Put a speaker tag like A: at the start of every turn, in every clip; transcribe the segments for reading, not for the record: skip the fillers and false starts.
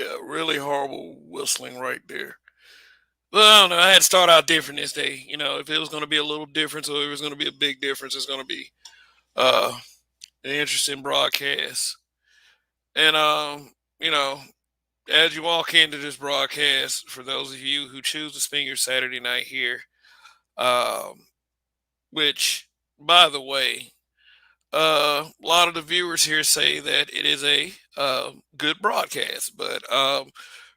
A: Yeah, really horrible whistling right there. Well, I don't know. I had to start out different this day. If it was going to be a little difference or if it was going to be a big difference, it's going to be uh, an interesting broadcast. And you know, as you walk into this broadcast, for those of you who choose to spend your Saturday night here, um, which, by the way, a lot of the viewers here say that it is a good broadcast, but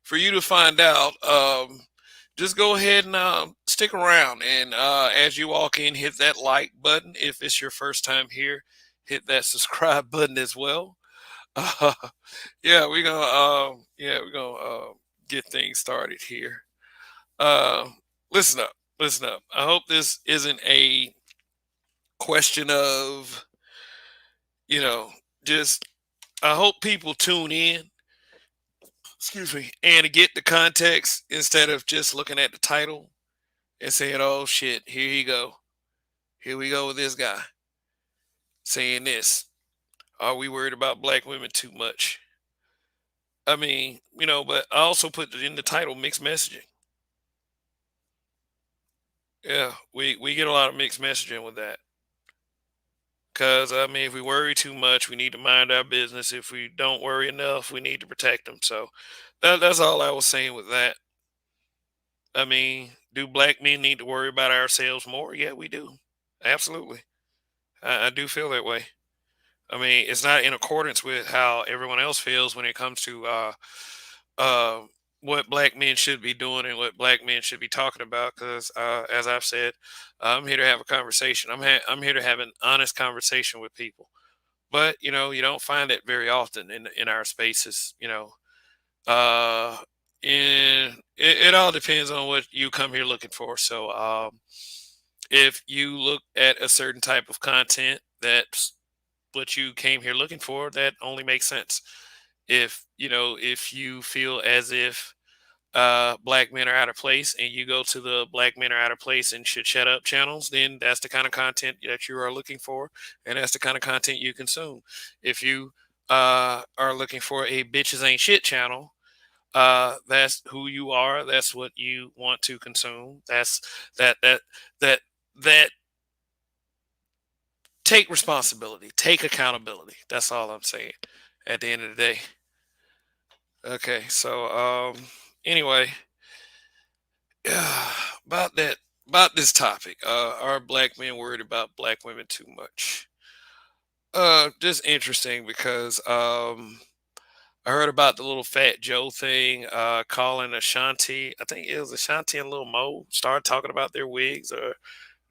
A: for you to find out, just go ahead and stick around. And as you walk in, hit that like button. If it's your first time here, hit that subscribe button as well. Uh, yeah, we're gonna get things started here. Uh, listen up, listen up. I hope this isn't a question of you know just I hope people tune in, excuse me, and get the context instead of just looking at the title and saying, "Oh shit, here you go. Here we go with this guy saying this. Are we worried about black women too much?" I mean, but I also put it in the title mixed messaging. Yeah, we get a lot of mixed messaging with that. Cause I mean, if we worry too much, we need to mind our business. If we don't worry enough, we need to protect them. So that's all I was saying with that. I mean, do black men need to worry about ourselves more? Yeah, we do. Absolutely. I do feel that way. I mean, it's not in accordance with how everyone else feels when it comes to uh, what black men should be doing and what black men should be talking about. Because, as I've said, I'm here to have a conversation. I'm here to have an honest conversation with people. But you don't find it very often in our spaces. Uh, and it all depends on what you come here looking for. So, if you look at a certain type of content that's what you came here looking for, that only makes sense. If you feel as if black men are out of place and you go to the black men are out of place and should shut up channels, then that's the kind of content that you are looking for, and that's the kind of content you consume. If you are looking for a bitches ain't shit channel, that's who you are. That's what you want to consume. That's that that that that take responsibility, take accountability. That's all I'm saying. At the end of the day. Okay, so anyway, about that about this topic. Are black men worried about black women too much? Just interesting because I heard about the little Fat Joe thing, calling Ashanti. I think it was Ashanti and Lil Mo started talking about their wigs or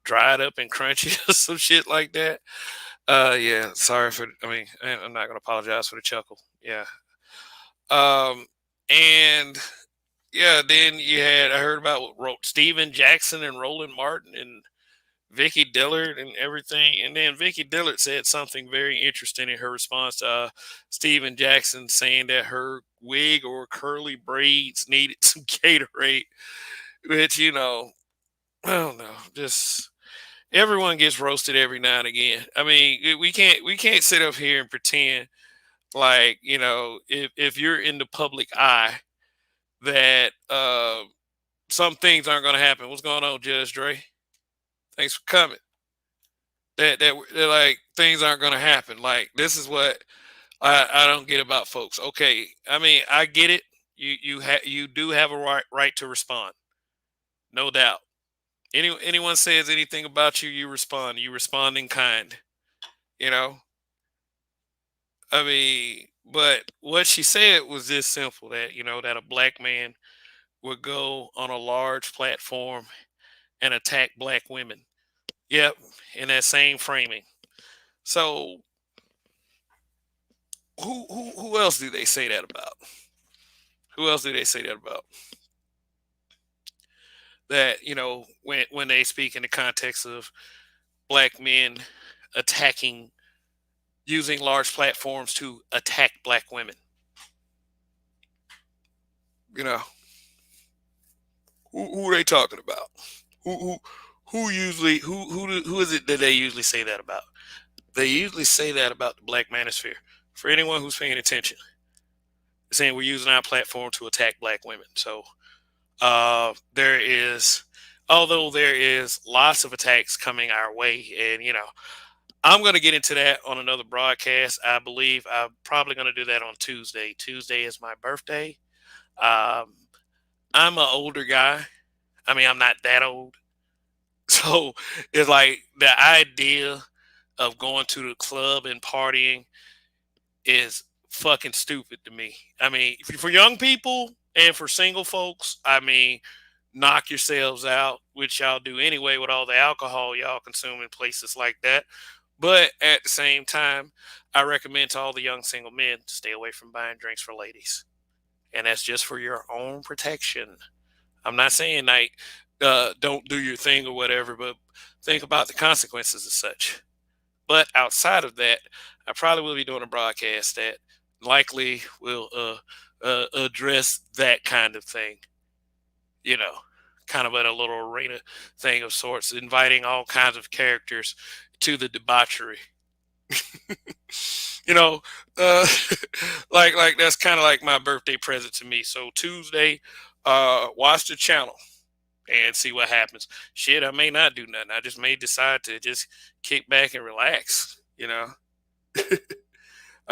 A: dried up and crunchy or some shit like that. Yeah, sorry for. I mean, I'm not gonna apologize for the chuckle. Yeah. Um, and yeah, then I heard about what Steven Jackson and Roland Martin and Vicky Dillard and everything. And then Vicky Dillard said something very interesting in her response to Steven Jackson saying that her wig or curly braids needed some Gatorade, which, I don't know, just everyone gets roasted every now and again. I mean, we can't sit up here and pretend like, if you're in the public eye that some things aren't going to happen. What's going on, Judge Dre? Thanks for coming. That like things aren't going to happen. Like this is what I don't get about folks. Okay, I mean I get it. You do have a right to respond, no doubt. Anyone says anything about you, you respond. You respond in kind. You know. I mean, but what she said was this simple: that that a black man would go on a large platform and attack black women. Yep, in that same framing. So who else do they say that about? Who else do they say that about? That when they speak in the context of black men attacking, using large platforms to attack black women. You know who are they talking about? Who who who is it that they usually say that about? They usually say that about the black manosphere. For anyone who's paying attention, saying we're using our platform to attack black women. So there is, although there is lots of attacks coming our way, and I'm going to get into that on another broadcast. I believe I'm probably going to do that on Tuesday. Tuesday is my birthday. Um, I'm an older guy. I mean, I'm not that old. So it's like the idea of going to the club and partying is fucking stupid to me. I mean, for young people and for single folks, I mean, knock yourselves out, which y'all do anyway with all the alcohol y'all consume in places like that. But at the same time, I recommend to all the young single men to stay away from buying drinks for ladies. And that's just for your own protection. I'm not saying like don't do your thing or whatever, but think about the consequences of such. But outside of that, I probably will be doing a broadcast that likely will address that kind of thing. You know, kind of at a little arena thing of sorts, inviting all kinds of characters to the debauchery. you know, uh, like that's kind of like my birthday present to me. So Tuesday, watch the channel and see what happens. Shit, I may not do nothing. I just may decide to just kick back and relax. I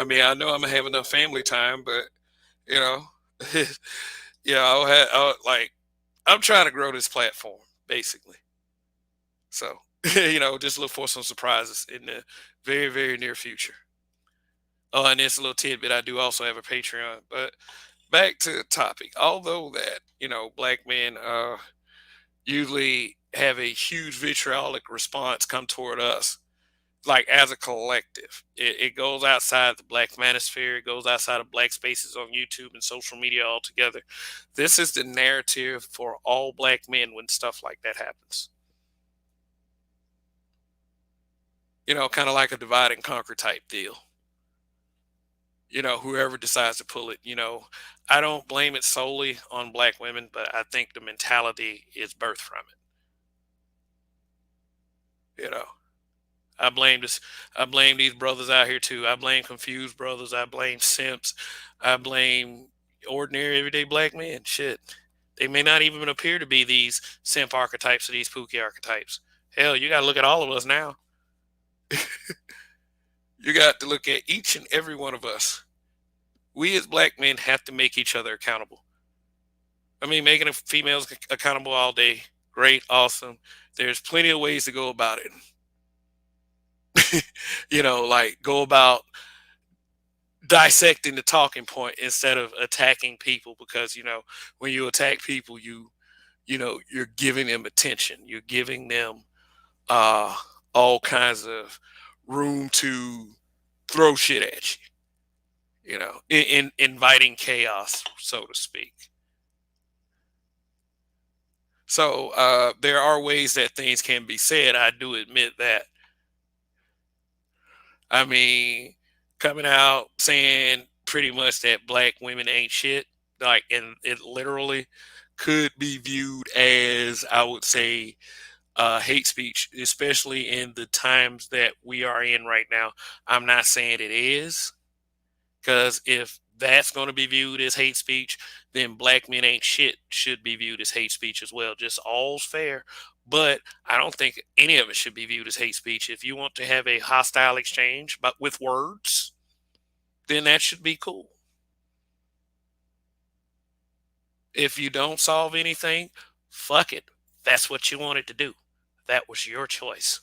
A: mean, I know I'm gonna have enough family time, but you know, yeah, like I'm trying to grow this platform basically. So just look for some surprises in the very very near future. Oh, and this little tidbit, I do also have a Patreon. But back to the topic. Although that black men usually have a huge vitriolic response come toward us, like as a collective. It goes outside the black manosphere, it goes outside of black spaces on YouTube and social media altogether. This is the narrative for all black men when stuff like that happens. Kind of like a divide and conquer type deal. Whoever decides to pull it, I don't blame it solely on black women, but I think the mentality is birthed from it. I blame this. I blame these brothers out here too. I blame confused brothers. I blame simps. I blame ordinary everyday black men. Shit, they may not even appear to be these simp archetypes or these pookie archetypes. Hell, you got to look at all of us now. You got to look at each and every one of us. We as black men have to make each other accountable. I mean, making the females accountable all day, great, awesome. There's plenty of ways to go about it. Like go about dissecting the talking point instead of attacking people, because when you attack people, you're giving them attention. You're giving them uh all kinds of room to throw shit at you. In inviting chaos, so to speak. So there are ways that things can be said. I do admit that. I mean, coming out saying pretty much that black women ain't shit, like, and it literally could be viewed as, I would say, hate speech, especially in the times that we are in right now. I'm not saying it is, because if that's going to be viewed as hate speech, then black men ain't shit should be viewed as hate speech as well. Just all's fair. But I don't think any of it should be viewed as hate speech. If you want to have a hostile exchange, but with words, then that should be cool. If you don't solve anything, fuck it. That's what you wanted to do. That was your choice.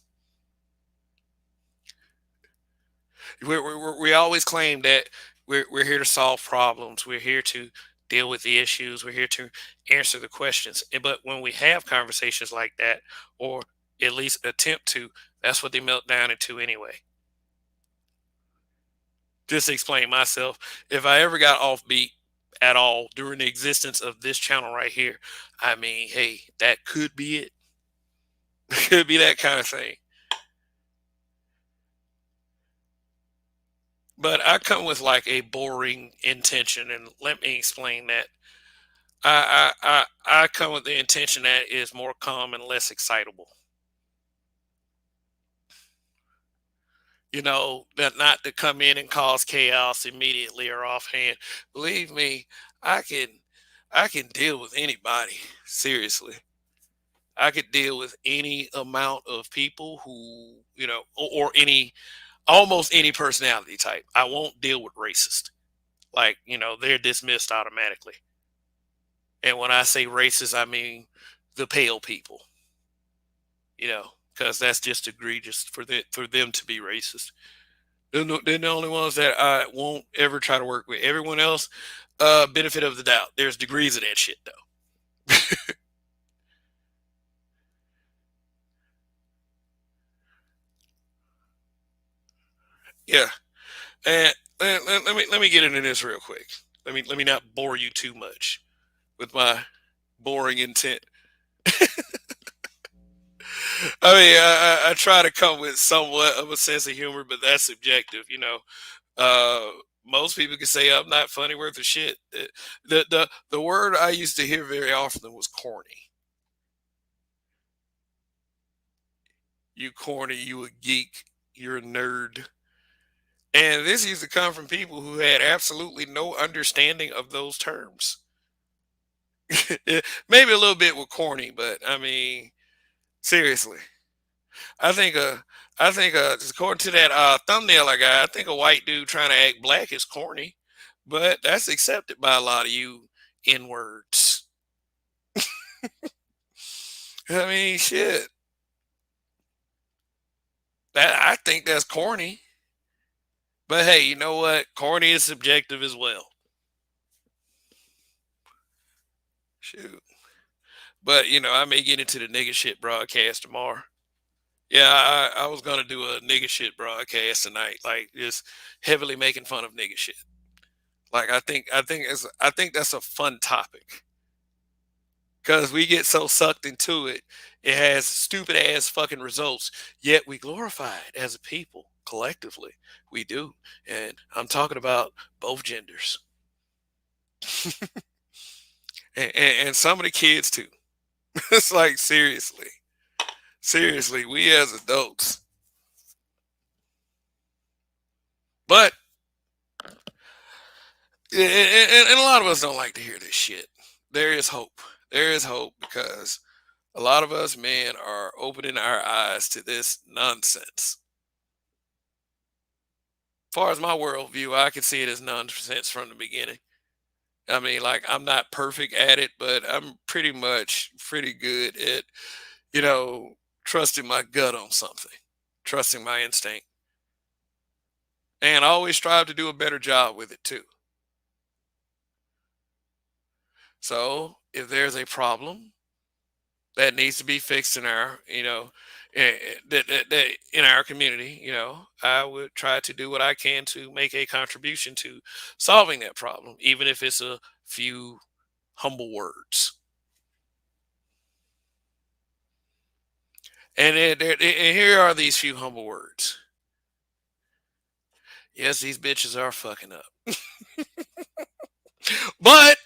A: We always claim that we're here to solve problems. We're here to deal with the issues. We're here to answer the questions. But when we have conversations like that, or at least attempt to, that's what they melt down into anyway. Just to explain myself, if I ever got offbeat at all during the existence of this channel right here, I mean, hey, that could be it. Could be that kind of thing. But I come with like a boring intention, and let me explain that. I come with the intention that is more calm and less excitable. that not to come in and cause chaos immediately or offhand. Believe me, I can I can deal with anybody. Seriously. I could deal with any amount of people who, or any almost any personality type. I won't deal with racist. Like, they're dismissed automatically. And when I say racist, I mean the pale people, because that's just egregious for them to be racist. They're the only ones that I won't ever try to work with. Everyone else, benefit of the doubt. There's degrees of that shit though. Yeah, and let me get into this real quick. Let me not bore you too much with my boring intent. I mean, I try to come with somewhat of a sense of humor, but that's subjective. Uh, Most people can say I'm not funny worth a shit. The word I used to hear very often was corny. You corny, you a geek, you're a nerd. And this used to come from people who had absolutely no understanding of those terms. Maybe a little bit with corny, but I mean, seriously. I think just according to that thumbnail I got, I think a white dude trying to act black is corny, but that's accepted by a lot of you N words. I mean, shit. I think that's corny. But hey, you know what? Corny is subjective as well. Shoot. But I may get into the nigga shit broadcast tomorrow. Yeah, I was gonna do a nigga shit broadcast tonight, like just heavily making fun of nigga shit. Like I think that's a fun topic because we get so sucked into it. It has stupid ass fucking results, yet we glorify it as a people collectively. We do, and I'm talking about both genders and some of the kids too. It's like seriously, we as adults. But and a lot of us don't like to hear this shit. There is hope. There is hope because a lot of us men are opening our eyes to this nonsense. As far as my worldview, I can see it as nonsense from the beginning. I mean, like I'm not perfect at it, but I'm pretty much pretty good at, you know, trusting my gut on something, trusting my instinct. And I always strive to do a better job with it too. So if there's a problem that needs to be fixed in our, that in our community, I would try to do what I can to make a contribution to solving that problem, even if it's a few humble words. And here are these few humble words. Yes, these bitches are fucking up. But,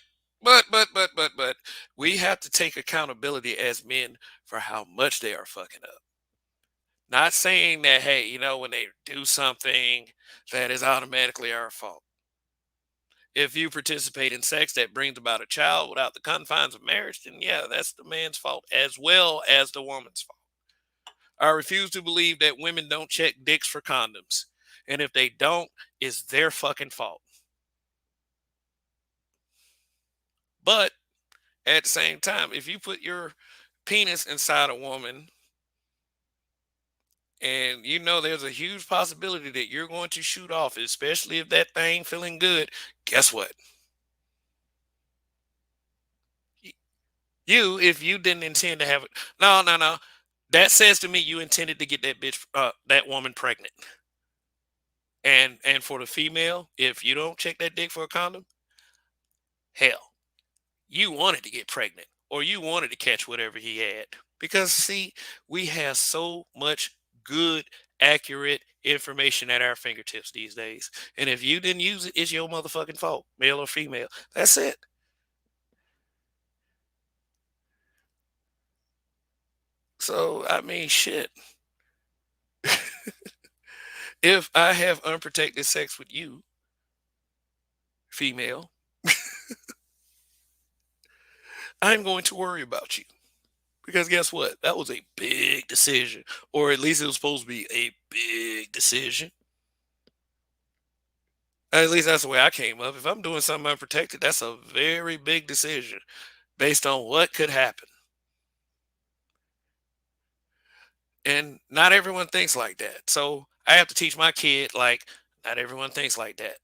A: but, we have to take accountability as men for how much they are fucking up. Not saying that, hey, when they do something that is automatically our fault. If you participate in sex that brings about a child without the confines of marriage, then yeah, that's the man's fault as well as the woman's fault. I refuse to believe that women don't check dicks for condoms. And if they don't, it's their fucking fault. But at the same time, if you put your penis inside a woman and there's a huge possibility that you're going to shoot off, especially if that thing feeling good, guess what? If you didn't intend to have it, no, no, no. That says to me you intended to get that woman pregnant. And for the female, if you don't check that dick for a condom, hell, you wanted to get pregnant or you wanted to catch whatever he had. Because see, we have so much good, accurate information at our fingertips these days. And if you didn't use it, it's your motherfucking fault, male or female. That's it. So I mean, shit. If I have unprotected sex with you, female, I'm going to worry about you. Because guess what? That was a big decision. Or at least it was supposed to be a big decision. At least that's the way I came up. If I'm doing something unprotected, that's a very big decision based on what could happen. And not everyone thinks like that. So I have to teach my kid, like, not everyone thinks like that.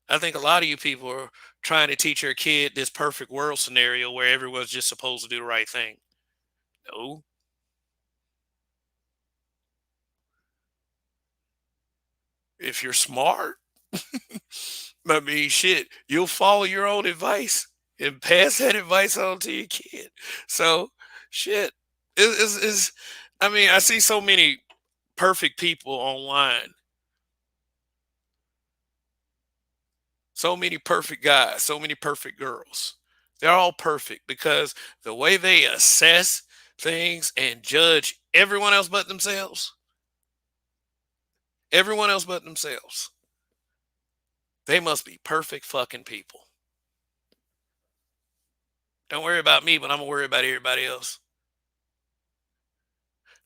A: I think a lot of you people are trying to teach your kid this perfect world scenario where everyone's just supposed to do the right thing. No. If you're smart, I mean, shit, you'll follow your own advice and pass that advice on to your kid. So, shit, is I mean, I see so many perfect people online, so many perfect guys, so many perfect girls. They're all perfect because the way they assess things and judge everyone else but themselves, they must be perfect fucking people. Don't worry about me, but I'm gonna worry about everybody else.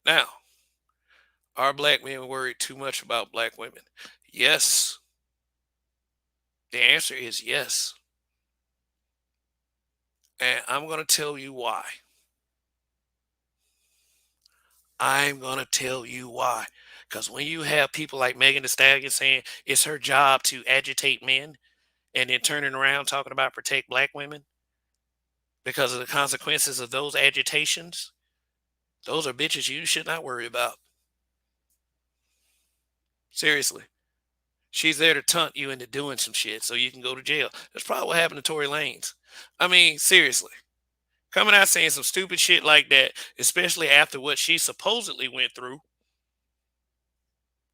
A: Now, are black men worried too much about black women? Yes. The answer is yes. And I'm going to tell you why. I'm going to tell you why. Because when you have people like Megan Thee Stallion saying it's her job to agitate men and then turning around talking about protect black women because of the consequences of those agitations, those are bitches you should not worry about. Seriously. She's there to taunt you into doing some shit so you can go to jail. That's probably what happened to Tory Lanez. I mean, seriously. Coming out saying some stupid shit like that, especially after what she supposedly went through,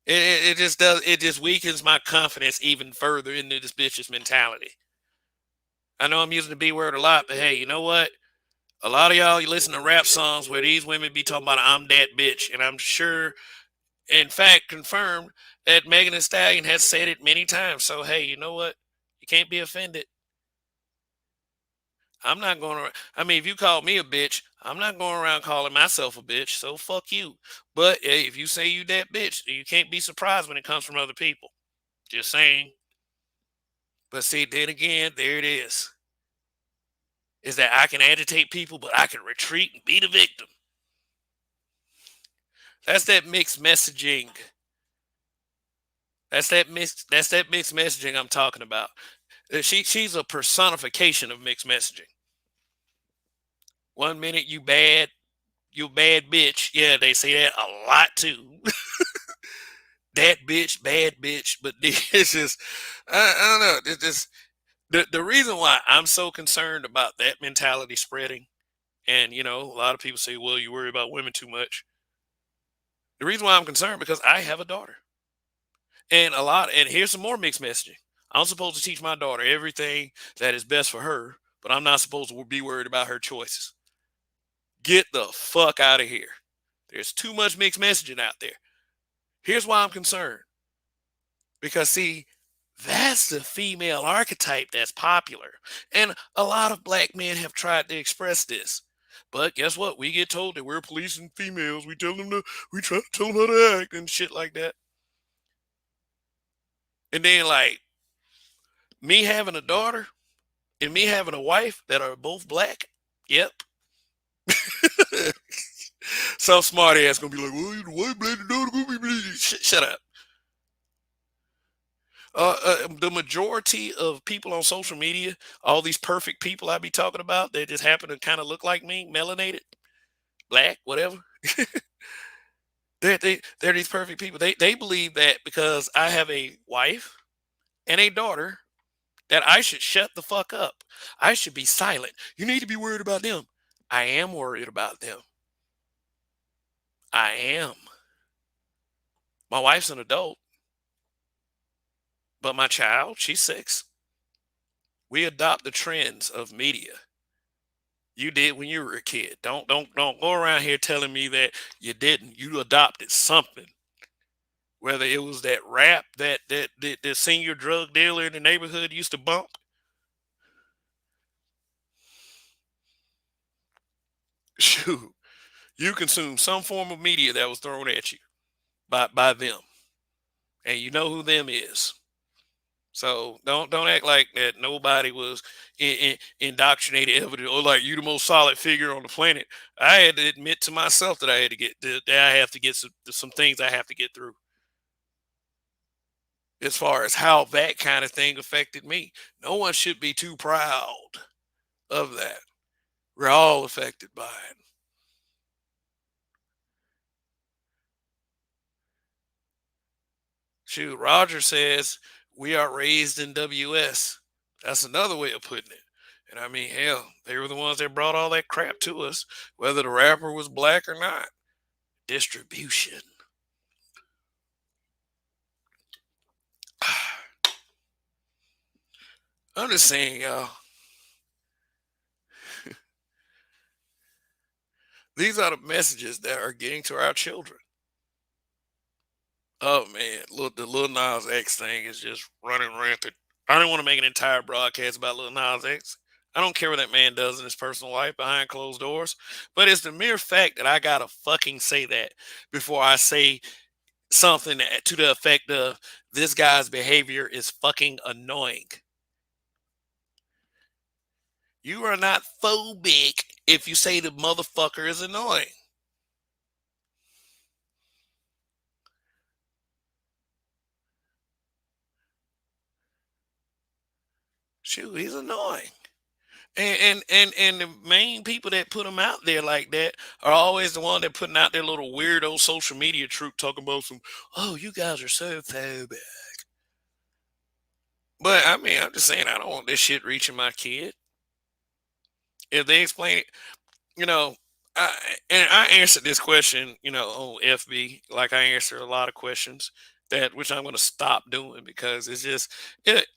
A: it just does. It just weakens my confidence even further into this bitch's mentality. I know I'm using the B word a lot, but hey, you know what? A lot of y'all, you listen to rap songs where these women be talking about I'm that bitch, and I'm sure, in fact, confirmed that Megan Thee Stallion has said it many times. So hey, you know what? You can't be offended. I'm not going to. I mean, if you call me a bitch, I'm not going around calling myself a bitch. So fuck you. But hey, if you say you that bitch, you can't be surprised when it comes from other people. Just saying. But see, then again, there it is that I can agitate people, but I can retreat and be the victim. That's that mixed messaging. That's that mixed messaging I'm talking about. She's a personification of mixed messaging. One minute you bad bitch. Yeah, they say that a lot too. That bitch, bad bitch. But it's just, I don't know. The reason why I'm so concerned about that mentality spreading, and a lot of people say, well, you worry about women too much. The reason why I'm concerned because I have a daughter, and here's some more mixed messaging. I'm supposed to teach my daughter everything that is best for her, but I'm not supposed to be worried about her choices. Get the fuck out of here. There's too much mixed messaging out there. Here's why I'm concerned. Because see, that's the female archetype that's popular. And a lot of black men have tried to express this. But guess what? We get told that we're policing females. We try to tell them how to act and shit like that. And then like me having a daughter and me having a wife that are both black. Yep. Some smart ass gonna be like, well, you the white black daughter gonna be black. Shut up. The majority of people on social media, all these perfect people I be talking about, they just happen to kind of look like me, melanated, black, whatever. They're these perfect people. They believe that because I have a wife and a daughter, that I should shut the fuck up. I should be silent. You need to be worried about them. I am worried about them. I am. My wife's an adult, but my child, she's 6. We adopt the trends of media. You did when you were a kid. Don't go around here telling me that you didn't. You adopted something. Whether it was that rap that the senior drug dealer in the neighborhood used to bump. Shoot, you consume some form of media that was thrown at you by them, and you know who them is. So don't act like that nobody was indoctrinated evidence or like you the most solid figure on the planet. I had to admit to myself that I had to get that I have to get some things I have to get through as far as how that kind of thing affected me. No one should be too proud of that. We're all affected by it. Shoot, Roger says we are raised in WS. That's another way of putting it. And I mean, hell, they were the ones that brought all that crap to us, whether the rapper was black or not. Distribution. I'm just saying, y'all, these are the messages that are getting to our children. Oh man, look, the Lil Nas X thing is just running rampant. I don't want to make an entire broadcast about Lil Nas X. I don't care what that man does in his personal life behind closed doors, but it's the mere fact that I gotta fucking say that before I say something to the effect of this guy's behavior is fucking annoying. You are not phobic if you say the motherfucker is annoying. Shoot, he's annoying. And the main people that put him out there like that are always the one that putting out their little weirdo social media troop talking about some, oh, you guys are so phobic. But I mean, I'm just saying I don't want this shit reaching my kid. If they explain it, you know, and I answered this question, on FB, like I answer a lot of questions that which I'm going to stop doing because it's just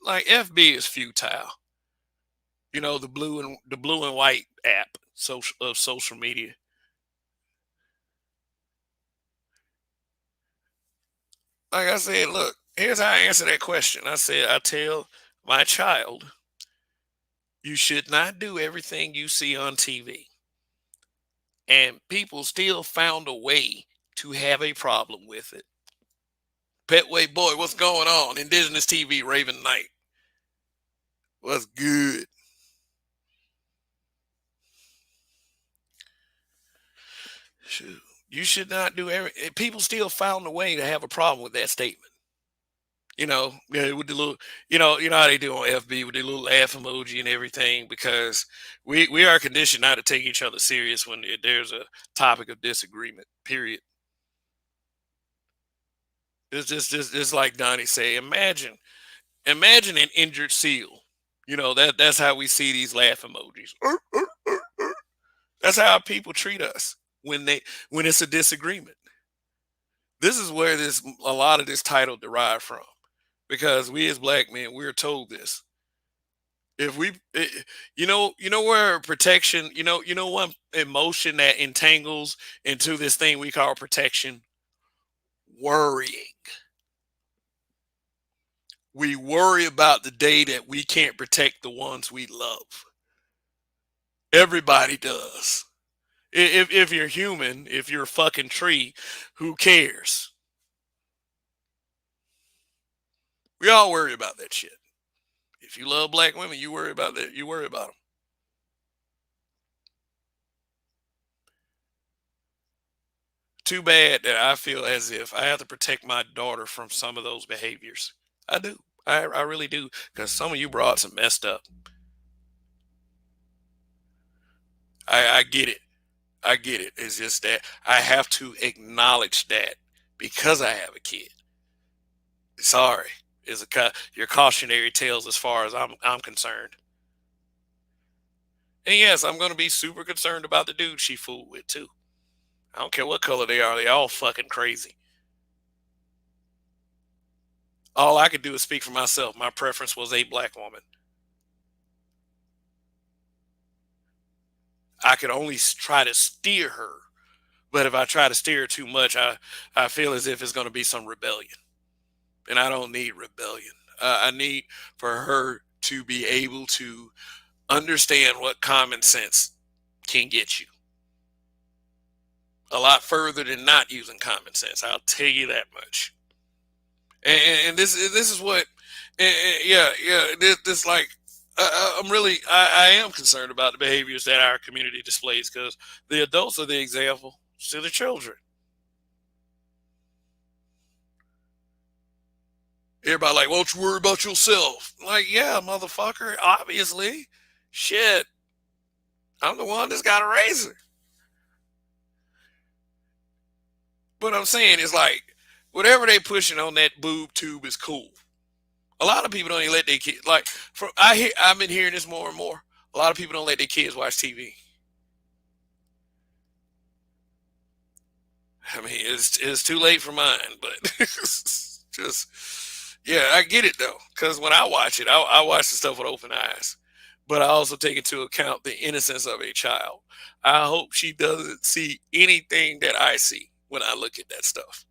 A: like FB is futile. The blue and white app social media. Like I said, look, here's how I answer that question. I said I tell my child you should not do everything you see on TV, and people still found a way to have a problem with it. Petway boy, what's going on? Indigenous TV, Raven Knight, what's good? Shoot. You should not do every. People still found a way to have a problem with that statement. Yeah, with the little, how they do on FB with the little laugh emoji and everything, because we are conditioned not to take each other serious when there's a topic of disagreement. Period. It's just like Donnie say. Imagine an injured seal. That's how we see these laugh emojis. That's how people treat us when it's a disagreement. This is where this a lot of this title derived from, because we as black men we're told this. If we where protection, one emotion that entangles into this thing we call protection. Worrying. We worry about the day that we can't protect the ones we love. Everybody does. If you're human, if you're a fucking tree, who cares? We all worry about that shit. If you love black women, you worry about that. You worry about them. Too bad that I feel as if I have to protect my daughter from some of those behaviors. I do. I really do. Because some of you broads are messed up. I get it. I get it. It's just that I have to acknowledge that because I have a kid. Sorry, is your cautionary tales as far as I'm concerned. And yes, I'm going to be super concerned about the dude she fooled with too. I don't care what color they are. They all fucking crazy. All I could do is speak for myself. My preference was a black woman. I could only try to steer her But if I try to steer too much, I feel as if it's going to be some rebellion, and I don't need rebellion. I need for her to be able to understand what common sense can get you a lot further than not using common sense. I'll tell you that much. And this is what, yeah. This like I'm really I am concerned about the behaviors that our community displays because the adults are the example to the children. Everybody like, won't you worry about yourself? Like, yeah, motherfucker. Obviously, shit. I'm the one that's got a razor. But I'm saying is like, whatever they pushing on that boob tube is cool. A lot of people don't even let their kids like. I've been hearing this more and more. A lot of people don't let their kids watch TV. I mean, it's too late for mine, but just yeah, I get it though. Because when I watch it, I watch the stuff with open eyes, but I also take into account the innocence of a child. I hope she doesn't see anything that I see when I look at that stuff.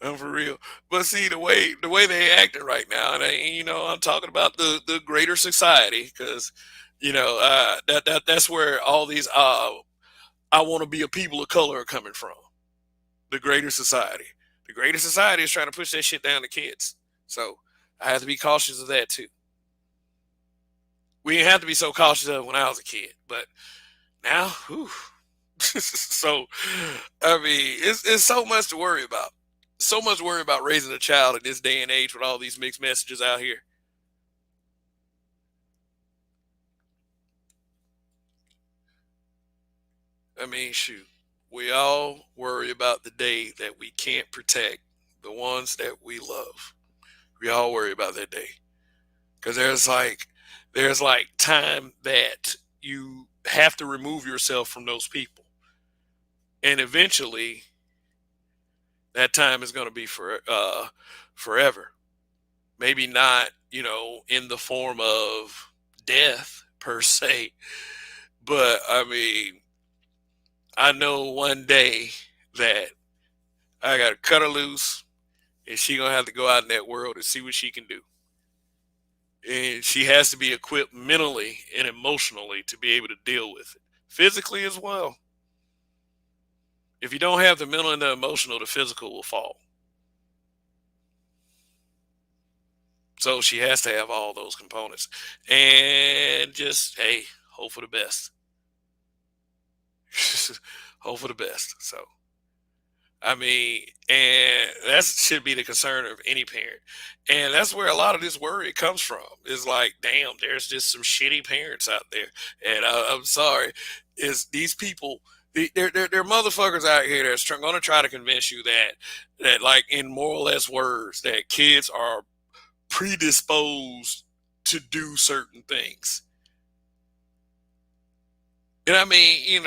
A: I'm for real. But see the way they acting right now, and I'm talking about the greater society because that's where all these I want to be a people of color are coming from. The greater society. The greater society is trying to push that shit down to kids. So I have to be cautious of that too. We didn't have to be so cautious of it when I was a kid, but now, whew. So I mean, it's so much to worry about. So much to worry about raising a child in this day and age with all these mixed messages out here. I mean, shoot. We all worry about the day that we can't protect the ones that we love. We all worry about that day. Because there's like time that you have to remove yourself from those people. And eventually that time is going to be forever. Maybe not, in the form of death per se, but I mean, I know one day that I got to cut her loose and she going to have to go out in that world and see what she can do. And she has to be equipped mentally and emotionally to be able to deal with it, physically as well. If you don't have the mental and the emotional, the physical will fall. So she has to have all those components. And just, hey, hope for the best. Hope for the best. So, I mean, and that should be the concern of any parent. And that's where a lot of this worry comes from. Is like, damn, there's just some shitty parents out there. And I'm sorry, is these people, they're motherfuckers out here that's going to try to convince you that like in more or less words that kids are predisposed to do certain things. And I mean,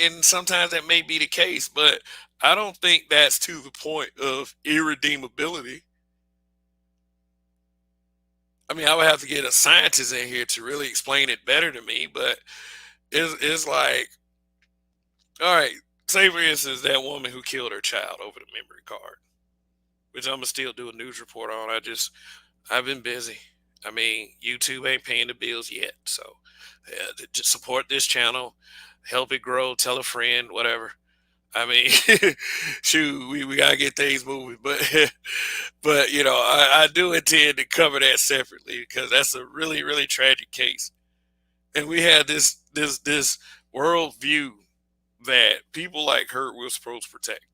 A: and sometimes that may be the case, but I don't think that's to the point of irredeemability. I mean, I would have to get a scientist in here to really explain it better to me, but it's like, all right, say for instance, that woman who killed her child over the memory card, which I'm gonna still do a news report on. I've been busy. I mean, YouTube ain't paying the bills yet, so just support this channel, help it grow, tell a friend, whatever. I mean, shoot, we gotta get things moving, but but I do intend to cover that separately because that's a really really tragic case, and we had this world view that people like her were supposed to protect.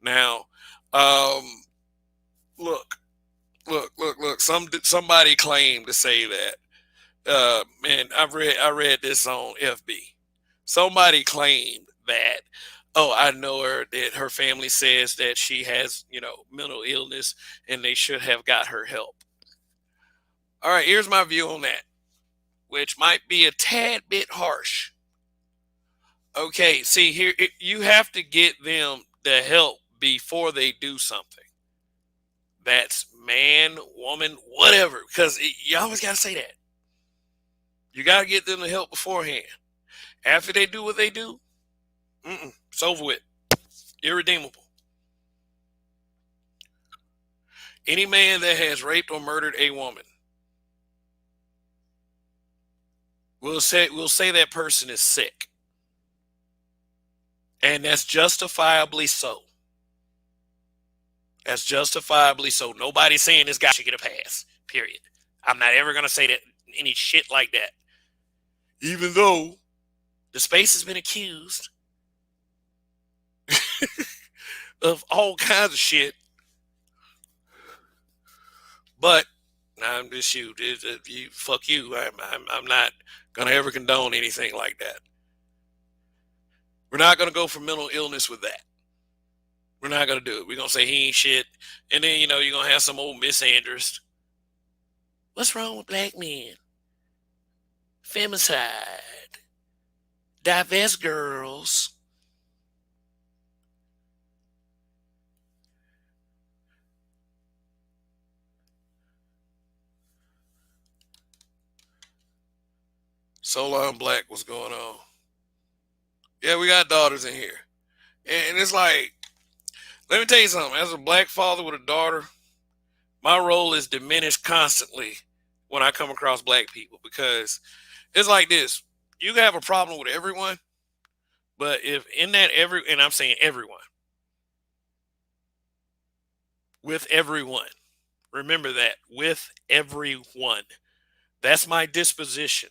A: Now, um, look, look. Somebody claimed to say that. Man, I read this on FB. Somebody claimed that, oh, I know her, that her family says that she has, mental illness and they should have got her help. All right, here's my view on that, which might be a tad bit harsh. Okay, see here, you have to get them the help before they do something. That's man, woman, whatever, because you always got to say that. You got to get them the help beforehand. After they do what they do, it's over with. Irredeemable. Any man that has raped or murdered a woman will say that person is sick. And that's justifiably so. That's justifiably so. Nobody's saying this guy should get a pass. Period. I'm not ever gonna say that any shit like that. Even though the space has been accused of all kinds of shit. But I'm just you. Fuck you. I'm not gonna ever condone anything like that. We're not gonna go for mental illness with that. We're not gonna do it. We're gonna say he ain't shit, and then you're gonna have some old misandrist. What's wrong with black men? Femicide, divest girls. So long, black. What's going on? Yeah, we got daughters in here, and it's like, let me tell you something. As a black father with a daughter, my role is diminished constantly when I come across black people because it's like this. You can have a problem with everyone, but if in that and I'm saying everyone, with everyone, remember that, with everyone. That's my disposition.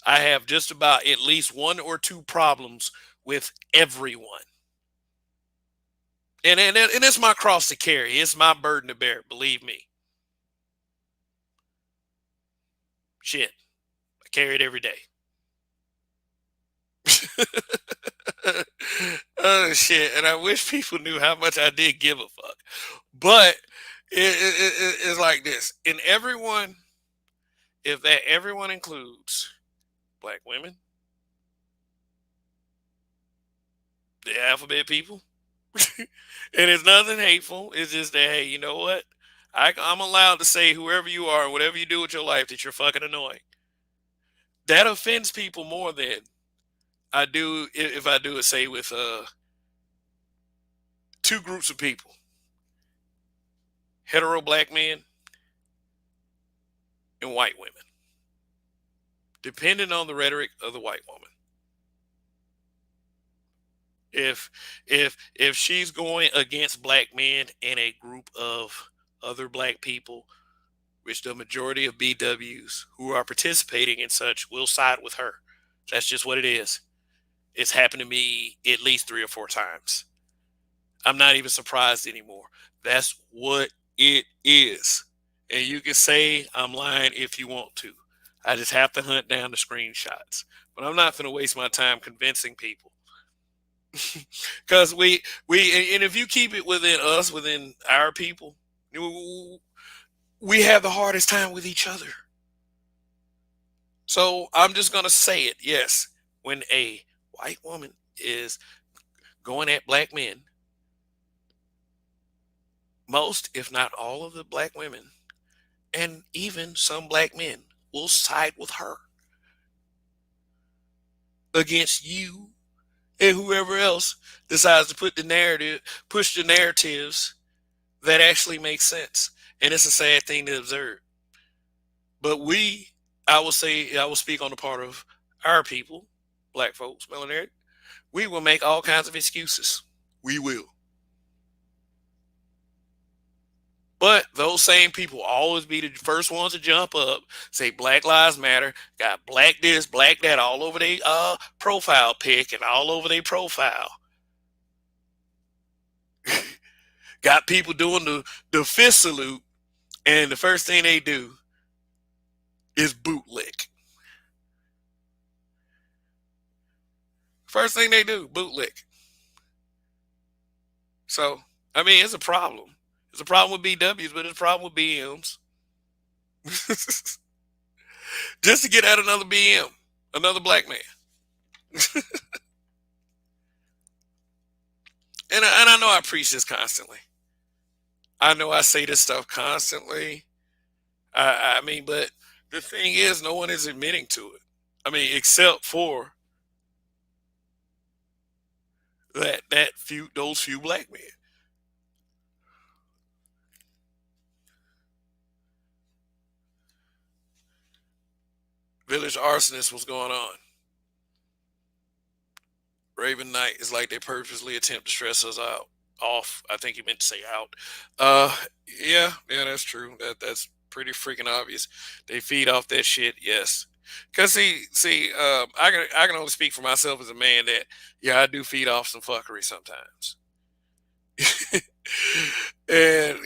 A: I have just about at least one or two problems with everyone. And it's my cross to carry. It's my burden to bear, believe me. Shit. I carry it every day. Oh shit! And I wish people knew how much I did give a fuck. But it's like this. In everyone, if that everyone includes black women, the alphabet people, and it's nothing hateful. It's just that, hey, you know what? I'm allowed to say whoever you are, whatever you do with your life, that you're fucking annoying. That offends people more than I do if I do it, say, with two groups of people: hetero black men and white women, depending on the rhetoric of the white woman. If if she's going against black men and a group of other black people, which the majority of BWs who are participating in such will side with her. That's just what it is. It's happened to me at least 3 or 4 times. I'm not even surprised anymore. That's what it is. And you can say I'm lying if you want to. I just have to hunt down the screenshots. But I'm not going to waste my time convincing people. Because and if you keep it within us, within our people, we have the hardest time with each other. So I'm just going to say it. Yes, when a white woman is going at black men, most, if not all, of the black women and even some black men will side with her against you and whoever else decides to push the narratives that actually make sense. And it's a sad thing to observe. But I will say, I will speak on the part of our people, black folks, melanated. We will make all kinds of excuses. We will. But those same people always be the first ones to jump up, say Black Lives Matter, got black this, black that all over their profile pic and all over their profile. Got people doing the fist salute, and the first thing they do is bootlick. First thing they do, bootlick. So, I mean, it's a problem. It's a problem with BWs, but it's a problem with BMs. Just to get at another BM, another black man. And I know I preach this constantly. I know I say this stuff constantly. I mean, but the thing is, no one is admitting to it. I mean, except for those few black men. Village arsonist was going on. Raven Knight is like they purposely attempt to stress us out. Off. I think he meant to say out. Uh, yeah, that's true. That's pretty freaking obvious. They feed off that shit. Yes. Cause I can only speak for myself as a man that yeah, I do feed off some fuckery sometimes. And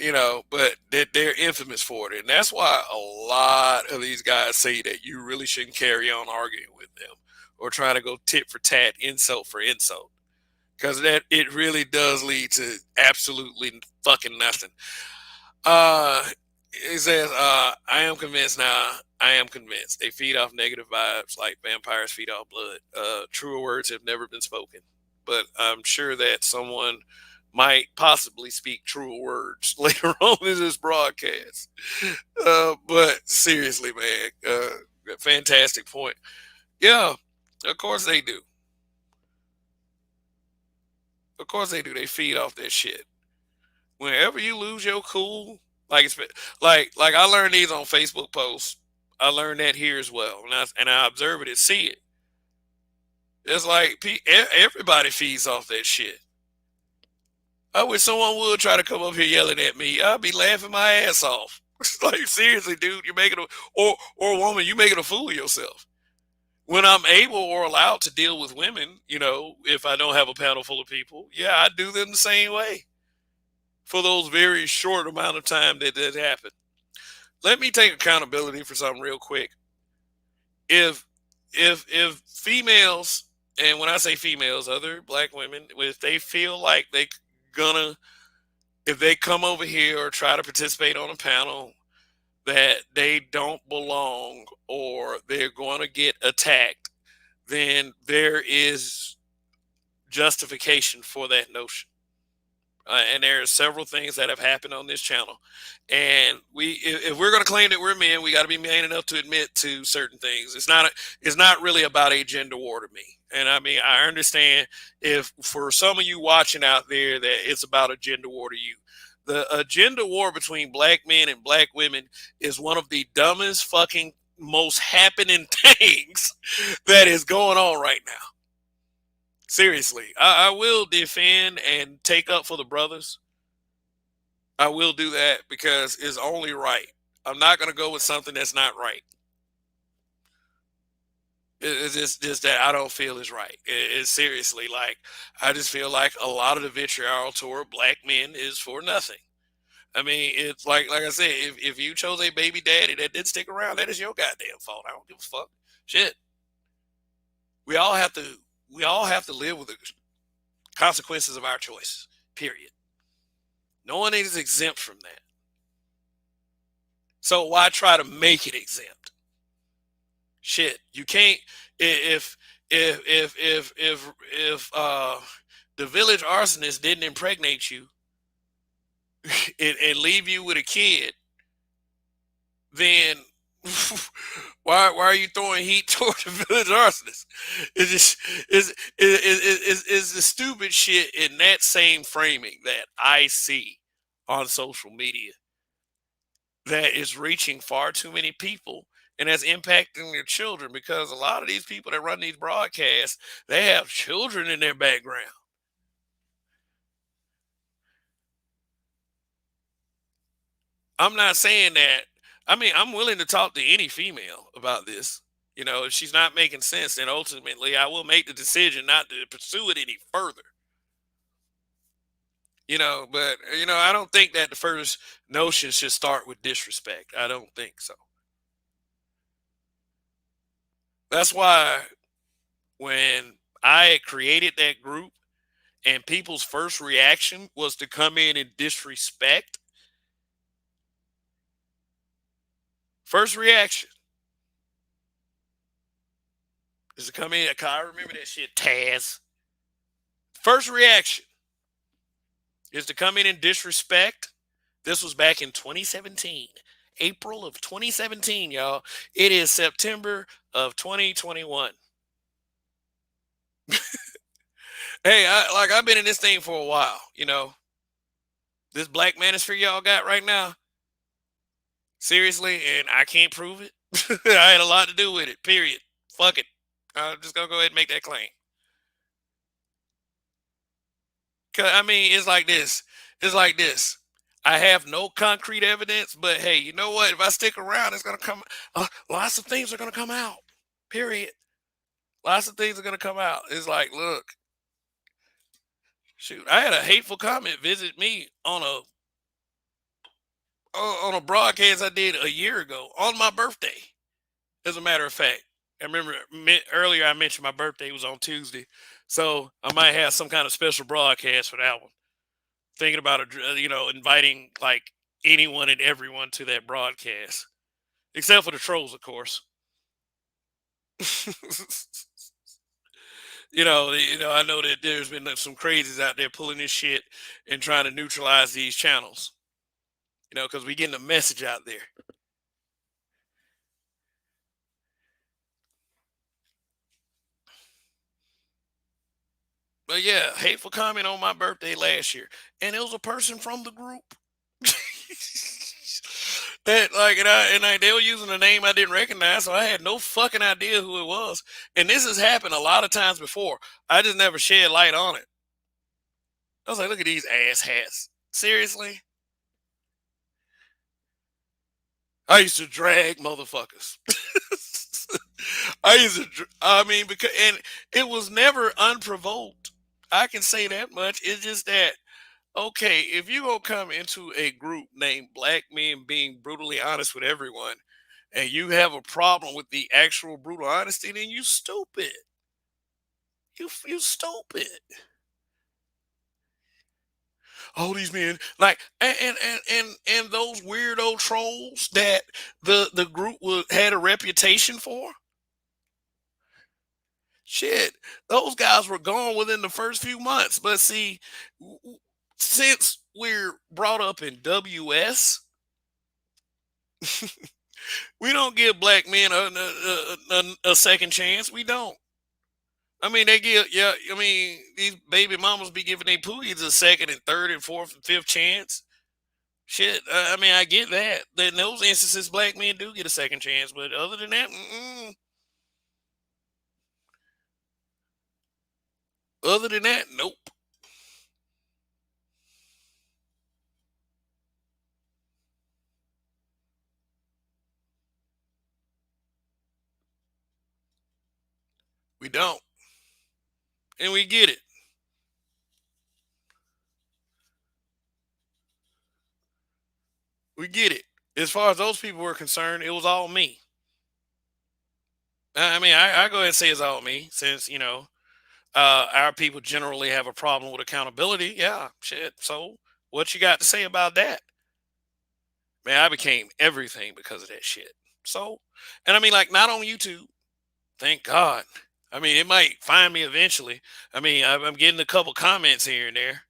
A: but they're infamous for it, and that's why a lot of these guys say that you really shouldn't carry on arguing with them or trying to go tit for tat, insult for insult, because that it really does lead to absolutely fucking nothing. Uh, it says, I am convinced now. I am convinced they feed off negative vibes like vampires feed off blood. Truer words have never been spoken, but I'm sure that someone might possibly speak truer words later on in this broadcast. But seriously, man, fantastic point. Yeah, of course they do. Of course they do. They feed off that shit. Whenever you lose your cool, like like I learned these on Facebook posts. I learned that here as well, and I observe it and see it. It's like everybody feeds off that shit. I wish someone would try to come up here yelling at me. I'd be laughing my ass off. Like seriously, dude, you're making a or woman, you making a fool of yourself. When I'm able or allowed to deal with women, if I don't have a panel full of people, yeah, I do them the same way for those very short amount of time that happened. Let me take accountability for something real quick. If if females, and when I say females, other black women, if they feel like they gonna if they come over here or try to participate on a panel that they don't belong or they're going to get attacked, then there is justification for that notion. And there are several things that have happened on this channel, and if we're going to claim that we're men, we got to be man enough to admit to certain things. It's not really about a gender war to me. And I mean, I understand if for some of you watching out there that it's about a gender war to you. The agenda war between black men and black women is one of the dumbest fucking most happening things that is going on right now. Seriously, I will defend and take up for the brothers. I will do that because it's only right. I'm not going to go with something that's not right. It's just that I don't feel is right. It's seriously like I just feel like a lot of the vitriol toward black men is for nothing. I mean, it's like I said, if you chose a baby daddy that didn't stick around, that is your goddamn fault. I don't give a fuck. Shit. We all have to we all have to live with the consequences of our choices. Period. No one is exempt from that. So why try to make it exempt? Shit, you can't if the village arsonist didn't impregnate you and leave you with a kid, then why are you throwing heat toward the village arsonist? It's just is the stupid shit in that same framing that I see on social media that is reaching far too many people and that's impacting their children, because a lot of these people that run these broadcasts, they have children in their background. I'm not saying that. I mean, I'm willing to talk to any female about this. If she's not making sense, then ultimately I will make the decision not to pursue it any further. But I don't think that the first notion should start with disrespect. I don't think so. That's why when I created that group and people's first reaction was to come in and disrespect, first reaction is to come in. I remember that shit, Taz. First reaction is to come in and disrespect. This was back in 2017. April of 2017, y'all. It is September of 2021. Hey, I've been in this thing for a while, This black manosphere y'all got right now, seriously, and I can't prove it. I had a lot to do with it. Period. Fuck it. I'm just gonna go ahead and make that claim. 'Cause, I mean, it's like this. It's like this. I have no concrete evidence, but hey, you know what? If I stick around, it's gonna come. Lots of things are gonna come out. Period. Lots of things are gonna come out. It's like, look, shoot, I had a hateful comment visit me on a broadcast I did a year ago on my birthday. As a matter of fact, I remember earlier I mentioned my birthday was on Tuesday, so I might have some kind of special broadcast for that one. Thinking about inviting like anyone and everyone to that broadcast, except for the trolls, of course. I know that there's been some crazies out there pulling this shit and trying to neutralize these channels. Because we getting a message out there. But yeah, hateful comment on my birthday last year, and it was a person from the group. That like, they were using a name I didn't recognize, so I had no fucking idea who it was. And this has happened a lot of times before. I just never shed light on it. I was like, look at these ass hats. Seriously, I used to drag motherfuckers. I mean, because and it was never unprovoked. I can say that much. It's just that, okay, if you gonna come into a group named Black Men being brutally honest with everyone, and you have a problem with the actual brutal honesty, then you stupid. You stupid. All these men, like, and those weirdo trolls that the group had a reputation for. Shit, those guys were gone within the first few months. But see, since we're brought up in WS, we don't give black men a second chance. We don't. I mean, they give, yeah. I mean, these baby mamas be giving their pooties a second and third and fourth and fifth chance. Shit, I mean, I get that. In those instances, black men do get a second chance, but other than that, other than that, nope, we don't, and we get it. We get it. As far as those people were concerned, it was all me. I mean, I go ahead and say it's all me, since our people generally have a problem with accountability. Yeah, shit. So, what you got to say about that? Man, I became everything because of that shit. So, and I mean, like, not on YouTube. Thank God. I mean, it might find me eventually. I mean, I'm getting a couple comments here and there,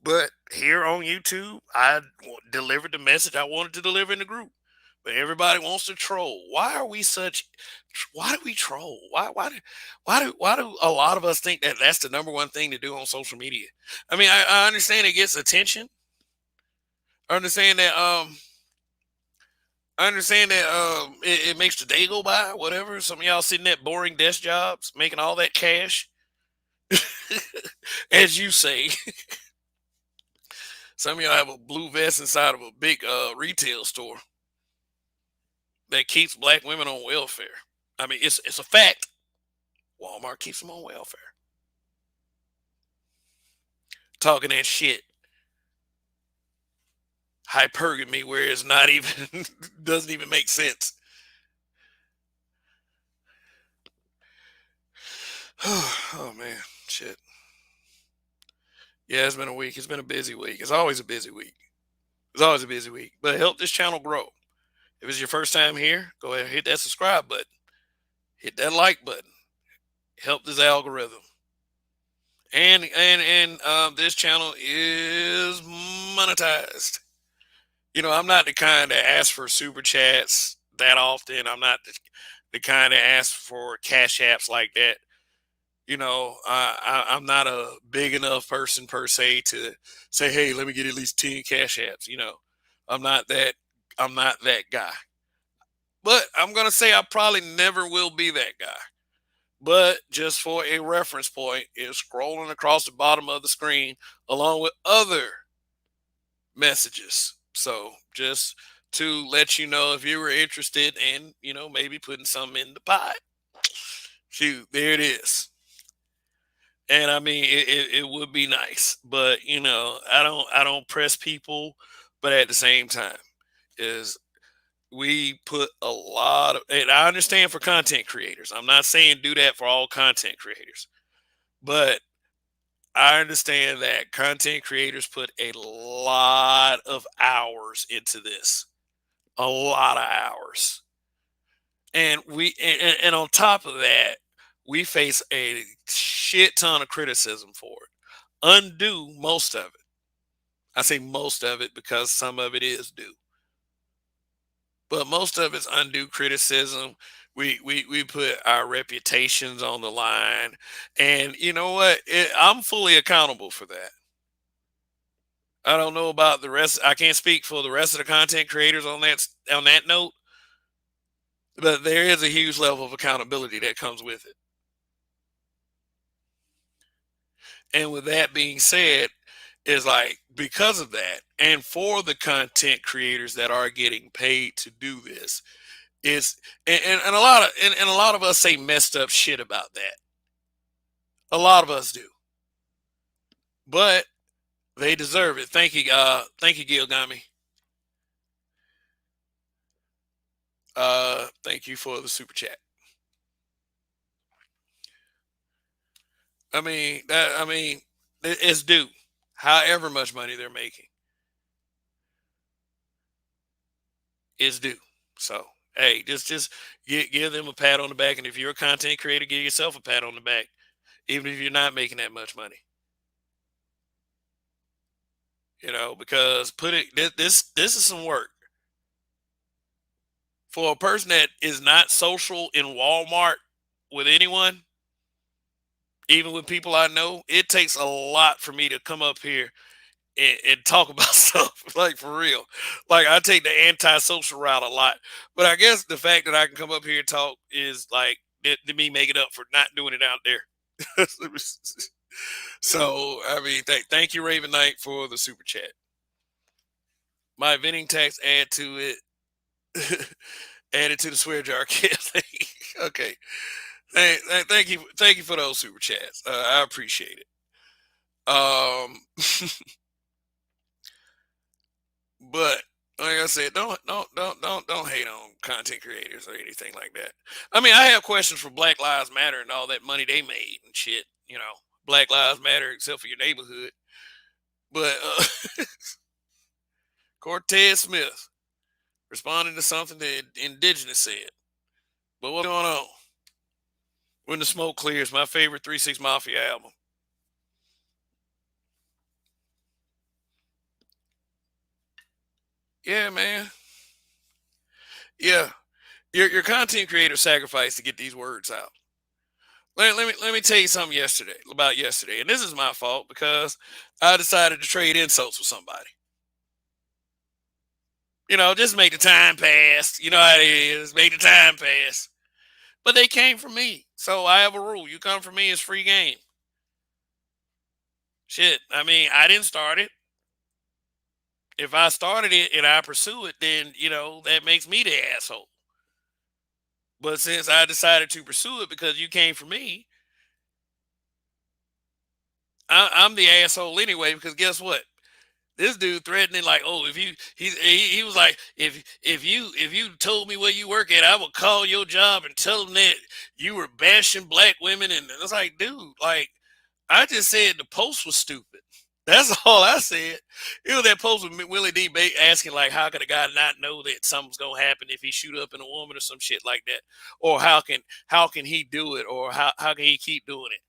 A: but here on YouTube, I delivered the message I wanted to deliver in the group. But everybody wants to troll. Why are we such? Why do we troll? Why do a lot of us think that that's the number one thing to do on social media? I mean, I understand it gets attention. I understand that. It makes the day go by. Whatever. Some of y'all sitting at boring desk jobs, making all that cash, as you say. Some of y'all have a blue vest inside of a big retail store that keeps black women on welfare. I mean, it's a fact. Walmart keeps them on welfare. Talking that shit, hypergamy, where it's not even doesn't even make sense. Oh man, shit. Yeah, it's been a week. It's been a busy week. It's always a busy week. It's always a busy week. But help this channel grow. If it's your first time here, go ahead and hit that subscribe button. Hit that like button. Help this algorithm. And this channel is monetized. I'm not the kind that asks for super chats that often. I'm not the kind that asks for cash apps like that. I'm not a big enough person per se to say, "Hey, let me get at least 10 cash apps." I'm not that. I'm not that guy. But I'm gonna say I probably never will be that guy. But just for a reference point, is scrolling across the bottom of the screen along with other messages. So just to let you know if you were interested in, maybe putting something in the pot. Shoot, there it is. And I mean, it would be nice, but I don't press people, but at the same time, is we put a lot of, and I understand for content creators. I'm not saying do that for all content creators, but I understand that content creators put a lot of hours into this, a lot of hours, and on top of that, we face a shit ton of criticism for it. Undo most of it. I say most of it because some of it is due, but most of it's undue criticism. We put our reputations on the line, and you know what? I'm fully accountable for that. I don't know about the rest. I can't speak for the rest of the content creators on that note, but there is a huge level of accountability that comes with it. And with that being said, is like because of that, and for the content creators that are getting paid to do this, is and a lot of us say messed up shit about that. A lot of us do, but they deserve it. Thank you, Gilgami. Thank you for the super chat. I mean, it's due. However much money they're making is due. So hey, just give them a pat on the back, and if you're a content creator, give yourself a pat on the back, even if you're not making that much money. Because this is some work for a person that is not social in Walmart with anyone, even with people I know. It takes a lot for me to come up here and talk about stuff like for real. Like I take the antisocial route a lot, but I guess the fact that I can come up here and talk is like to me make it up for not doing it out there. So I mean, thank you, Raven Knight, for the super chat. My vending tax add to it, added to the swear jar. Okay, thank you for those super chats. I appreciate it. Um, but like I said, don't hate on content creators or anything like that. I mean, I have questions for Black Lives Matter and all that money they made and shit. Black Lives Matter except for your neighborhood. But Cortez Smith responding to something that Indigenous said. But what's going on? When the Smoke Clears, my favorite 3 6 Mafia album. Yeah, man. Yeah, your content creator sacrificed to get these words out. Let me tell you something yesterday, and this is my fault because I decided to trade insults with somebody. Just make the time pass. You know how it is. Make the time pass. But they came from me, so I have a rule: you come from me, it's free game. Shit. I mean, I didn't start it. If I started it and I pursue it, then that makes me the asshole. But since I decided to pursue it because you came from me, I'm the asshole anyway. Because guess what? This dude threatening like, oh, if you he was like, if you told me where you work at, I would call your job and tell them that you were bashing black women. And it's like, dude, like I just said the post was stupid. That's all I said. That post with Willie D. Asking like, how could a guy not know that something's gonna happen if he shoot up in a woman or some shit like that, or how can he do it, or how can he keep doing it?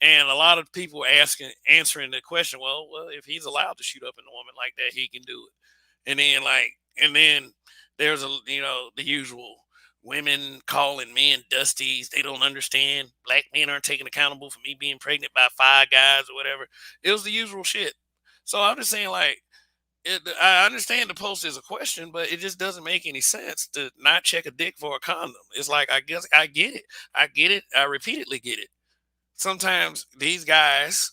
A: And a lot of people answering the question, well, if he's allowed to shoot up in a woman like that, he can do it. And then there's the usual women calling men dusties. They don't understand. Black men aren't taking accountable for me being pregnant by five guys or whatever. It was the usual shit. So I'm just saying, like, I understand the post is a question, but it just doesn't make any sense to not check a dick for a condom. It's like, I guess I get it. I get it. I repeatedly get it. Sometimes these guys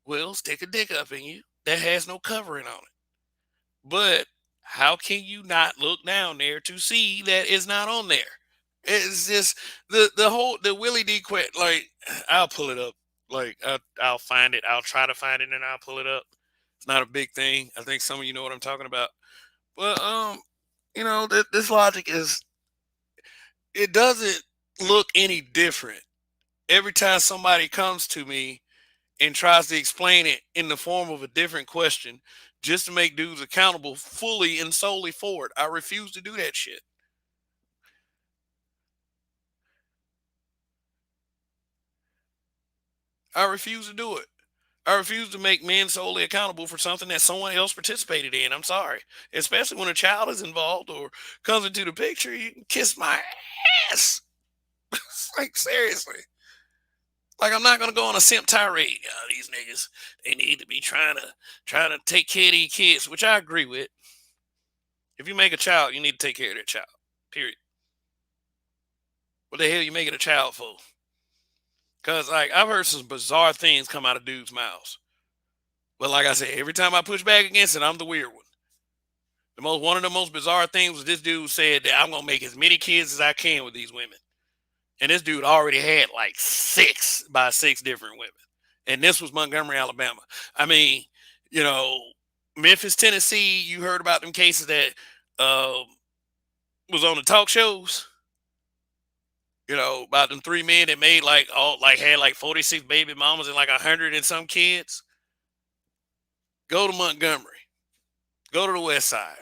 A: will stick a dick up in you that has no covering on it. But how can you not look down there to see that it's not on there? It's just the Willie D quit. Like, I'll pull it up. Like, I'll find it. I'll try to find it and I'll pull it up. It's not a big thing. I think some of you know what I'm talking about. But this logic is, it doesn't look any different every time somebody comes to me and tries to explain it in the form of a different question just to make dudes accountable fully and solely for it. I refuse to do that shit. I refuse to do it. I refuse to make men solely accountable for something that someone else participated in. I'm sorry. Especially when a child is involved or comes into the picture, you can kiss my ass. Like, seriously. Like, I'm not gonna go on a simp tirade. These niggas, they need to be trying to take care of these kids, which I agree with. If you make a child, you need to take care of that child. Period. What the hell you making a child for? Cause, like, I've heard some bizarre things come out of dudes' mouths. But like I said, every time I push back against it, I'm the weird one. One of the most bizarre things was this dude said that I'm gonna make as many kids as I can with these women. And this dude already had like six different women. And this was Montgomery, Alabama. I mean, you know, Memphis, Tennessee, you heard about them cases that uh, was on the talk shows, about them three men that made had like 46 baby mamas and like 100 and some kids. Go to Montgomery. Go to the west side.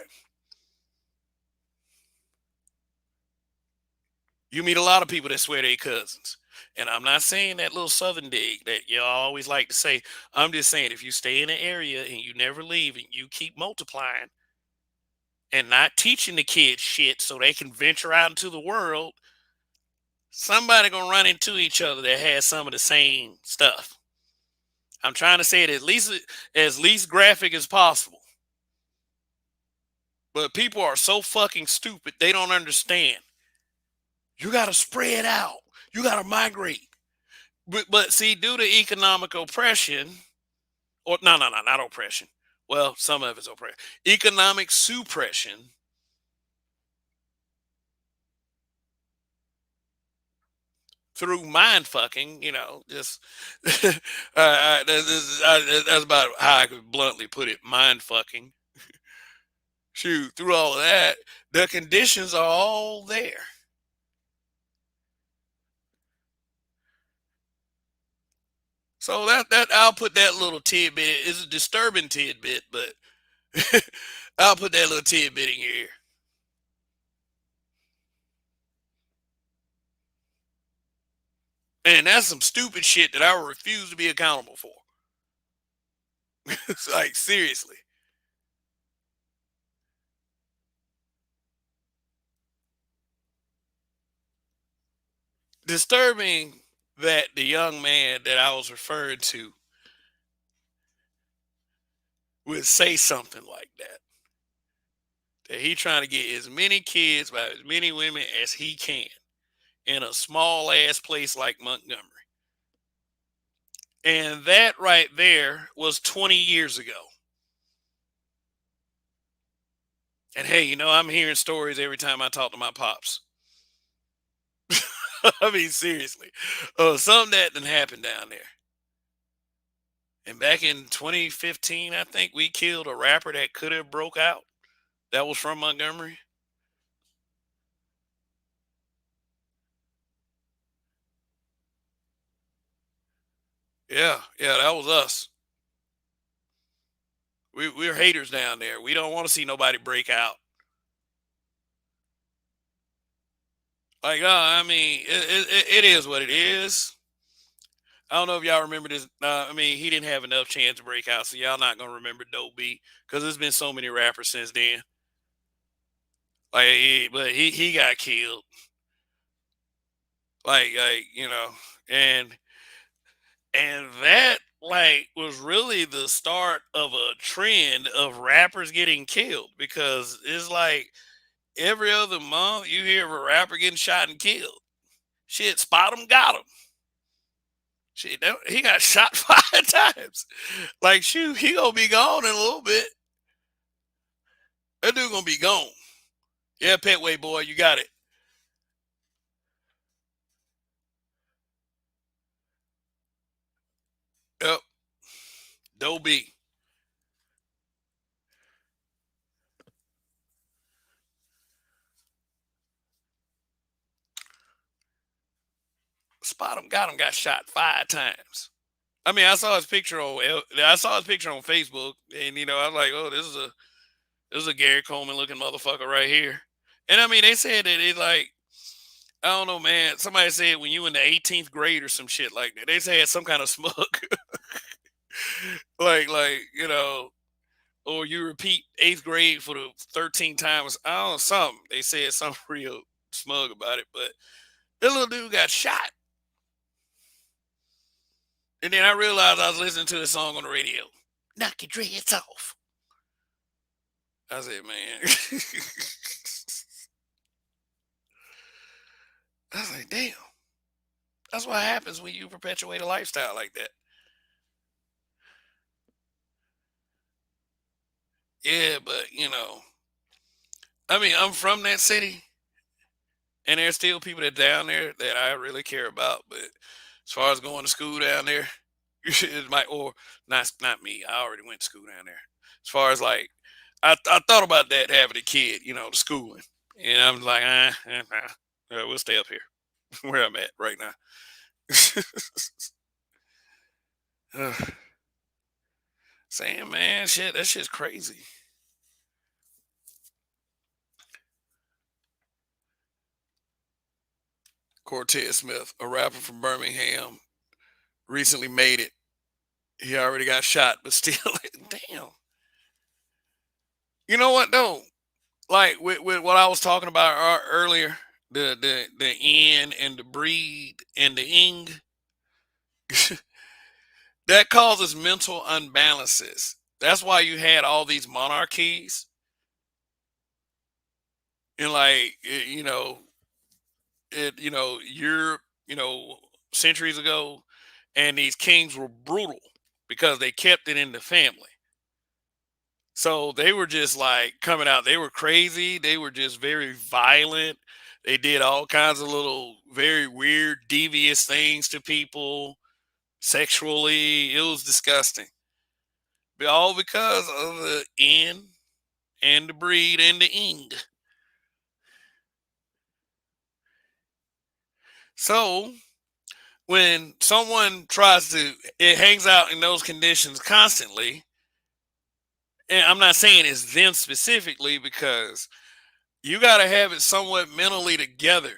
A: You meet a lot of people that swear they're cousins. And I'm not saying that little southern dig that y'all always like to say. I'm just saying, if you stay in an area and you never leave and you keep multiplying and not teaching the kids shit so they can venture out into the world, somebody gonna run into each other that has some of the same stuff. I'm trying to say it as least graphic as possible. But people are so fucking stupid they don't understand. You gotta spread out. You gotta migrate. But see, due to economic oppression, or no, not oppression. Well, some of it's oppression. Economic suppression. Through mind fucking, just that's about how I could bluntly put it. Mind fucking. Shoot, through all of that, the conditions are all there. So that I'll put that little tidbit. It's a disturbing tidbit, but I'll put that little tidbit in here. And that's some stupid shit that I refuse to be accountable for. It's like, seriously. Disturbing that the young man that I was referring to would say something like that. That he trying to get as many kids by as many women as he can in a small ass place like Montgomery. And that right there was 20 years ago. And hey, I'm hearing stories every time I talk to my pops. I mean, seriously. Something that didn't happen down there. And back in 2015, I think we killed a rapper that could have broke out. That was from Montgomery. Yeah, that was us. We're haters down there. We don't want to see nobody break out. Like, I mean, it is what it is. I don't know if y'all remember this. I mean, he didn't have enough chance to break out, so y'all not gonna remember Dope B because there's been so many rappers since then. But he got killed. And that was really the start of a trend of rappers getting killed because it's like every other month you hear of a rapper getting shot and killed. Shit, spot him, got him. Shit, he got shot 5 times. Like, shoot, he gonna be gone in a little bit. That dude gonna be gone. Yeah, Petway boy, you got it. Yep, Dobie. Spot him, got him, got shot 5 times. I mean, I saw his picture on Facebook, and I was like, oh, this is a Gary Coleman looking motherfucker right here. And I mean, they said that it like I don't know, man. Somebody said when you in the 18th grade or some shit like that, they said some kind of smug, or you repeat 8th grade for the 13th times. I don't know something. They said something real smug about it, but that little dude got shot. And then I realized I was listening to a song on the radio. Knock your dreads off. I said, man. I was like, damn. That's what happens when you perpetuate a lifestyle like that. Yeah, but I mean, I'm from that city, and there's still people that down there that I really care about. But as far as going to school down there, it might or not me. I already went to school down there. As far as like, I thought about that having a kid, the schooling, and I'm like, we'll stay up here where I'm at right now. Saying, man, shit, that shit's crazy. Cortez Smith, a rapper from Birmingham, recently made it. He already got shot, but still, damn. You know what though? Like with what I was talking about earlier, the N and the breed and the ing, that causes mental unbalances. That's why you had all these monarchies and Europe, centuries ago, and these kings were brutal because they kept it in the family. So they were just like coming out. They were crazy. They were just very violent. They did all kinds of little very weird, devious things to people sexually. It was disgusting. But all because of the N and the breed and the ing. So when someone it hangs out in those conditions constantly, and I'm not saying it's them specifically because you got to have it somewhat mentally together.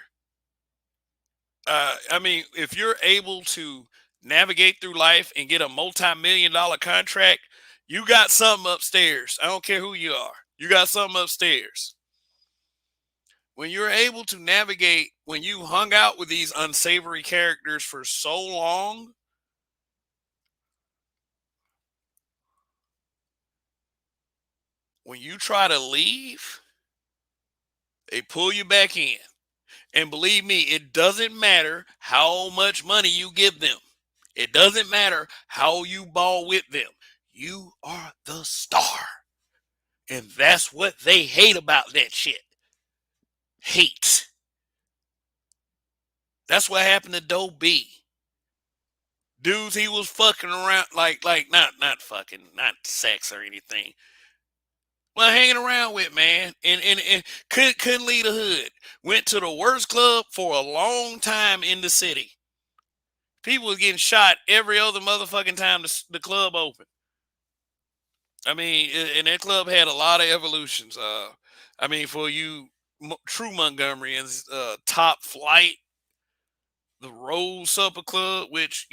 A: I mean, if you're able to navigate through life and get a multi-million-dollar contract, you got something upstairs. I don't care who you are. You got something upstairs. When you're able to navigate, when you hung out with these unsavory characters for so long, when you try to leave, they pull you back in. And believe me, it doesn't matter how much money you give them. It doesn't matter how you ball with them. You are the star. And that's what they hate about that shit. Hate. That's what happened to Doe B. Dudes he was fucking around like not fucking, not sex or anything. Well, hanging around with, man, and couldn't leave the hood. Went to the worst club for a long time in the city. People was getting shot every other motherfucking time the club opened. I mean, and that club had a lot of evolutions. I mean, for you true Montgomeryans, Top Flight the Rose Supper Club, which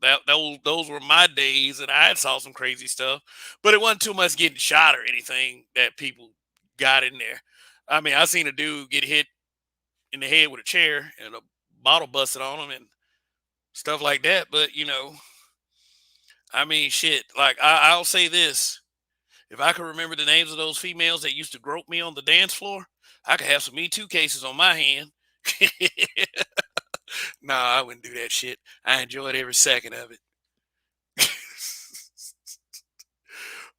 A: that those were my days, and I had saw some crazy stuff, but it wasn't too much getting shot or anything that people got in there. I mean, I seen a dude get hit in the head with a chair and a bottle busted on him and stuff like that. But I mean, shit. Like I'll say this: if I could remember the names of those females that used to grope me on the dance floor, I could have some Me Too cases on my hand. Nah, I wouldn't do that shit. I enjoyed every second of it.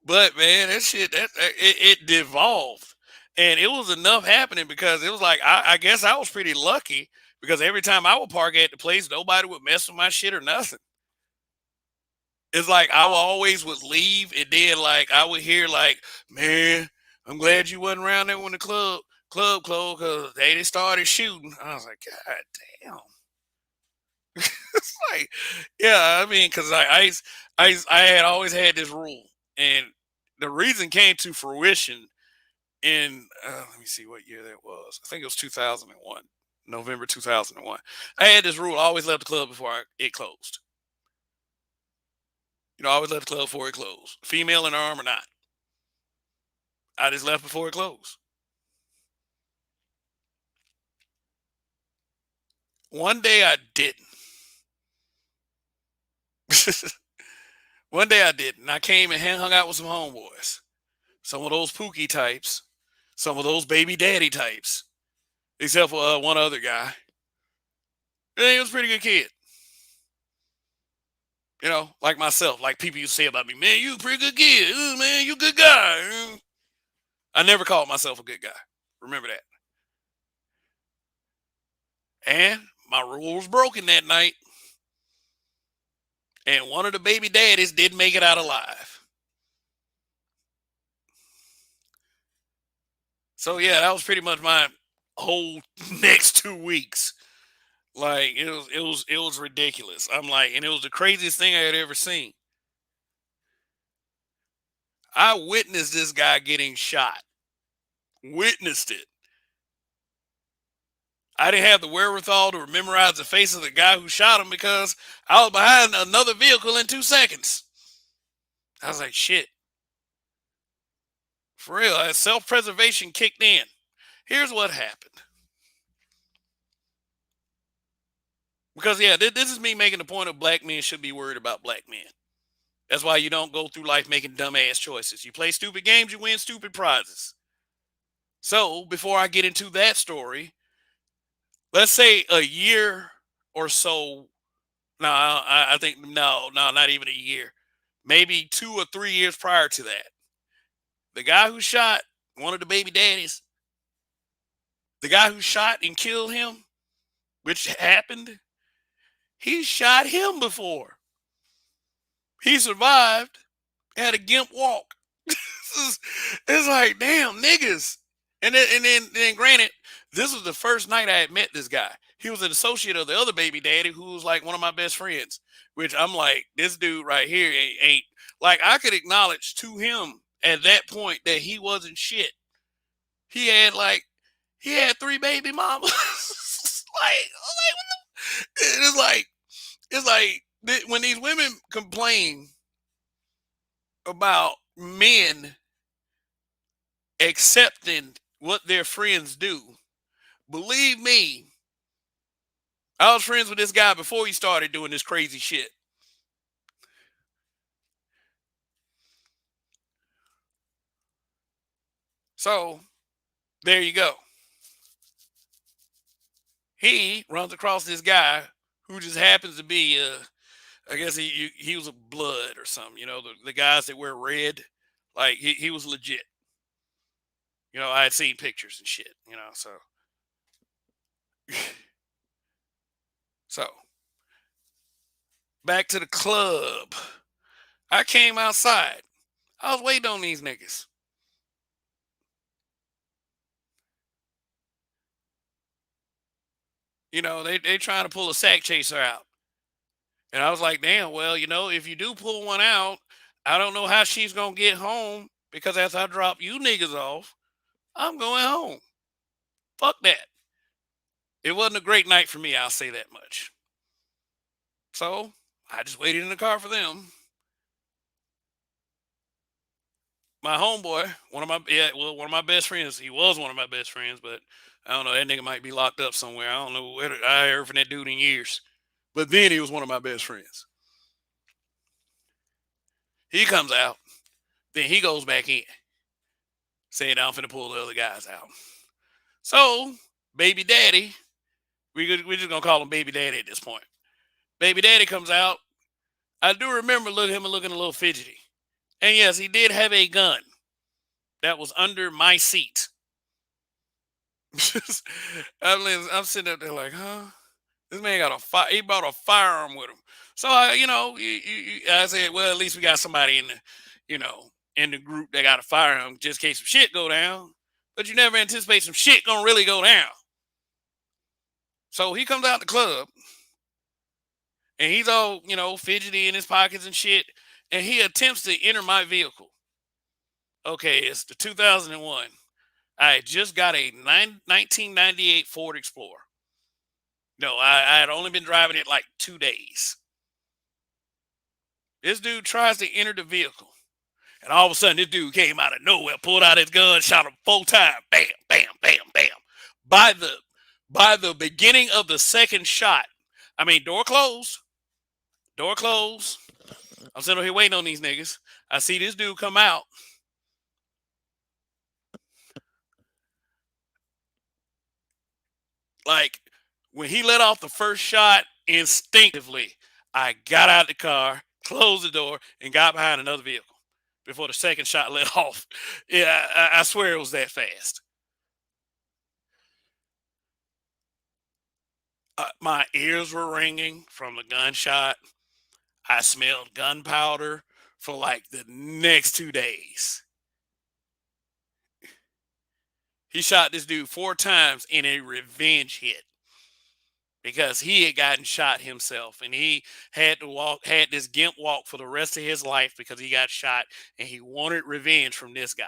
A: But man, that shit it devolved, and it was enough happening because it was like I guess I was pretty lucky because every time I would park at the place, nobody would mess with my shit or nothing. It's like I always would leave, and then like I would hear like, "Man, I'm glad you wasn't around there when the club closed because they started shooting." I was like, "God damn!" It's like, yeah, I mean, because I had always had this rule, and the reason came to fruition in let me see what year that was. I think it was 2001, November 2001. I had this rule: I always left the club before it closed. I always left the club before it closed, female in arm or not. I just left before it closed. One day I didn't. One day I didn't. I came and hung out with some homeboys. Some of those Pookie types, some of those baby daddy types, except for one other guy. And he was a pretty good kid. Like myself, like people used to say about me, man, you a pretty good kid. Ooh, man, you a good guy. I never called myself a good guy. Remember that. And my rule was broken that night. And one of the baby daddies didn't make it out alive. So yeah, that was pretty much my whole next 2 weeks. Like it was ridiculous. I'm like, and it was the craziest thing I had ever seen. I witnessed this guy getting shot. Witnessed it. I didn't have the wherewithal to memorize the face of the guy who shot him because I was behind another vehicle in 2 seconds. I was like, shit. For real, self preservation kicked in. Here's what happened. Because, yeah, this is me making the point of black men should be worried about black men. That's why you don't go through life making dumbass choices. You play stupid games, you win stupid prizes. So, before I get into that story, let's say a year or so. No, I think, no, not even a year. Maybe 2 or 3 years prior to that. The guy who shot one of the baby daddies, the guy who shot and killed him, which happened, he shot him before. He survived, had a gimp walk. It's like, damn, niggas. And then granted, this was the first night I had met this guy. He was an associate of the other baby daddy who was like one of my best friends. Which I'm like, this dude right here ain't like I could acknowledge to him at that point that he wasn't shit. He had like he had 3 baby mamas. It's like when these women complain about men accepting what their friends do. Believe me, I was friends with this guy before he started doing this crazy shit. So there you go. He runs across this guy who just happens to be, I guess he was a blood or something. The guys that wear red, like he was legit. I had seen pictures and shit. So back to the club. I came outside. I was waiting on these niggas. They trying to pull a sack chaser out. And I was like, damn, well, if you do pull one out, I don't know how she's gonna get home because after I drop you niggas off, I'm going home. Fuck that. It wasn't a great night for me, I'll say that much. So I just waited in the car for them. My homeboy, one of my best friends. He was one of my best friends, but I don't know. That nigga might be locked up somewhere. I don't know. I heard from that dude in years. But then he was one of my best friends. He comes out, then he goes back in, saying I'm finna pull the other guys out. So, baby daddy, we're just gonna call him baby daddy at this point. Baby daddy comes out. I do remember him looking a little fidgety. And yes, he did have a gun that was under my seat. I'm sitting up there like, huh? This man got a fire. He brought a firearm with him. So I said, well, at least we got somebody in the group that got a firearm just in case some shit go down. But you never anticipate some shit gonna really go down. So he comes out the club and he's all fidgety in his pockets and shit, and he attempts to enter my vehicle. Okay, it's the 2001. I had just got a 1998 Ford Explorer. No, I had only been driving it like 2 days. This dude tries to enter the vehicle. And all of a sudden, this dude came out of nowhere, pulled out his gun, shot him 4 times. Bam, bam, bam, bam. By the by the beginning of the second shot, I mean, door closed. Door closed. I'm sitting here waiting on these niggas. I see this dude come out. Like, when he let off the first shot, instinctively, I got out of the car, closed the door, and got behind another vehicle before the second shot let off. Yeah, I swear it was that fast. My ears were ringing from the gunshot. I smelled gunpowder for like the next 2 days. He shot this dude 4 times in a revenge hit because he had gotten shot himself, and he had this gimp walk for the rest of his life because he got shot, and he wanted revenge from this guy.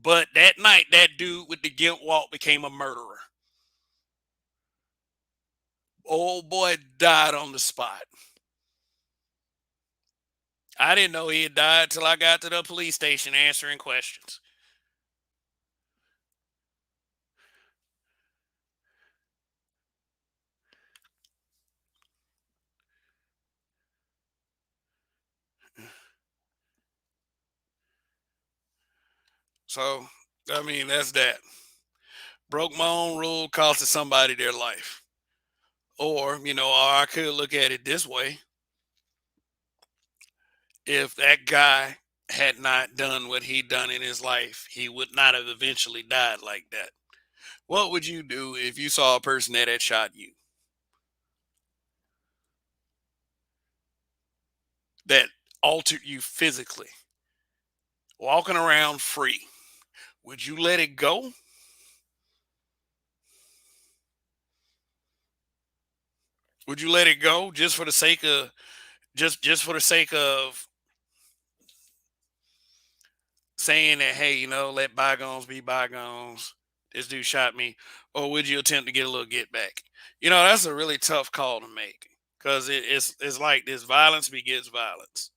A: But that night, that dude with the gimp walk became a murderer. Old boy died on the spot. I didn't know he had died till I got to the police station answering questions. So, I mean, that's that. Broke my own rule, costed somebody their life. Or I could look at it this way. If that guy had not done what he done in his life, he would not have eventually died like that. What would you do if you saw a person that had shot you, that altered you physically, walking around free? Would you let it go? Would you let it go just for the sake of just for the sake of saying that, hey, let bygones be bygones. This dude shot me, or would you attempt to get a little get back? That's a really tough call to make because it's like this: violence begets violence.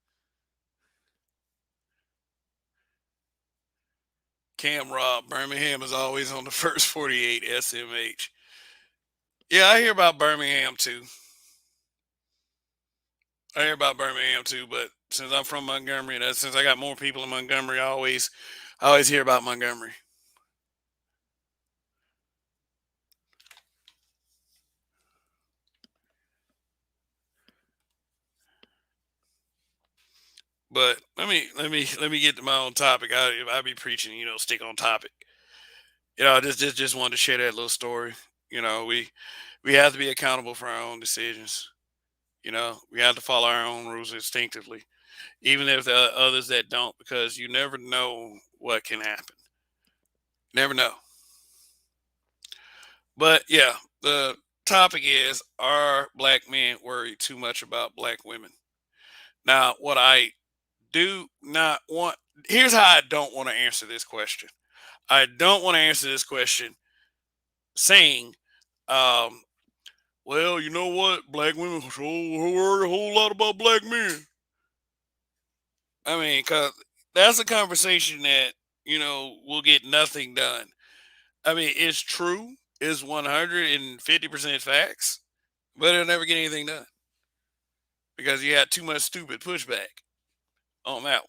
A: Cam Rob, Birmingham is always on the first 48 SMH. Yeah, I hear about Birmingham too. I hear about Birmingham too, but since I'm from Montgomery, and since I got more people in Montgomery, I always hear about Montgomery. But let me get to my own topic. I be preaching, stick on topic. I just wanted to share that little story. We have to be accountable for our own decisions. We have to follow our own rules instinctively, even if there are others that don't, because you never know what can happen. Never know. But yeah, the topic is: are black men worried too much about black women? Now, what I do not want here's how I don't want to answer this question. I don't want to answer this question saying, um, Well, you know what? Black women worry a whole lot about black men. I mean, cause that's a conversation that will get nothing done. I mean, it's true. It's 150% facts, but it'll never get anything done because you had too much stupid pushback on that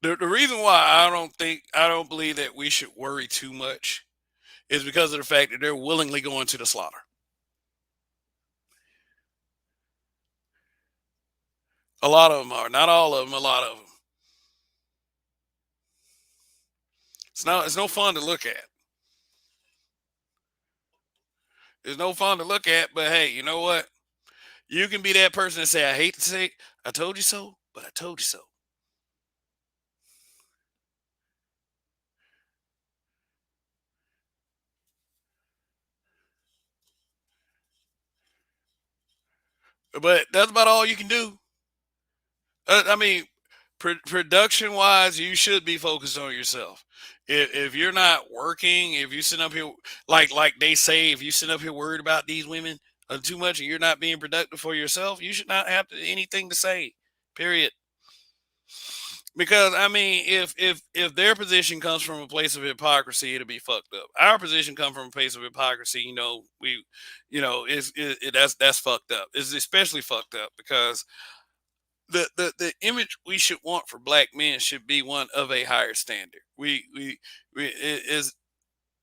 A: one. The reason why I don't believe that we should worry too much is because of the fact that they're willingly going to the slaughter. A lot of them are, not all of them. A lot of them. It's no fun to look at. It's no fun to look at. But hey, you know what? You can be that person and say, "I hate to say, it, I told you so, but I told you so." But that's about all you can do. I mean, production wise, you should be focused on yourself. If you're not working, if you sit up here like they say, if you sit up here worried about these women too much and you're not being productive for yourself, you should not have anything to say. Period. Because I mean, if their position comes from a place of hypocrisy, it'll be fucked up. Our position comes from a place of hypocrisy. That's fucked up. It's especially fucked up because the image we should want for black men should be one of a higher standard. We it is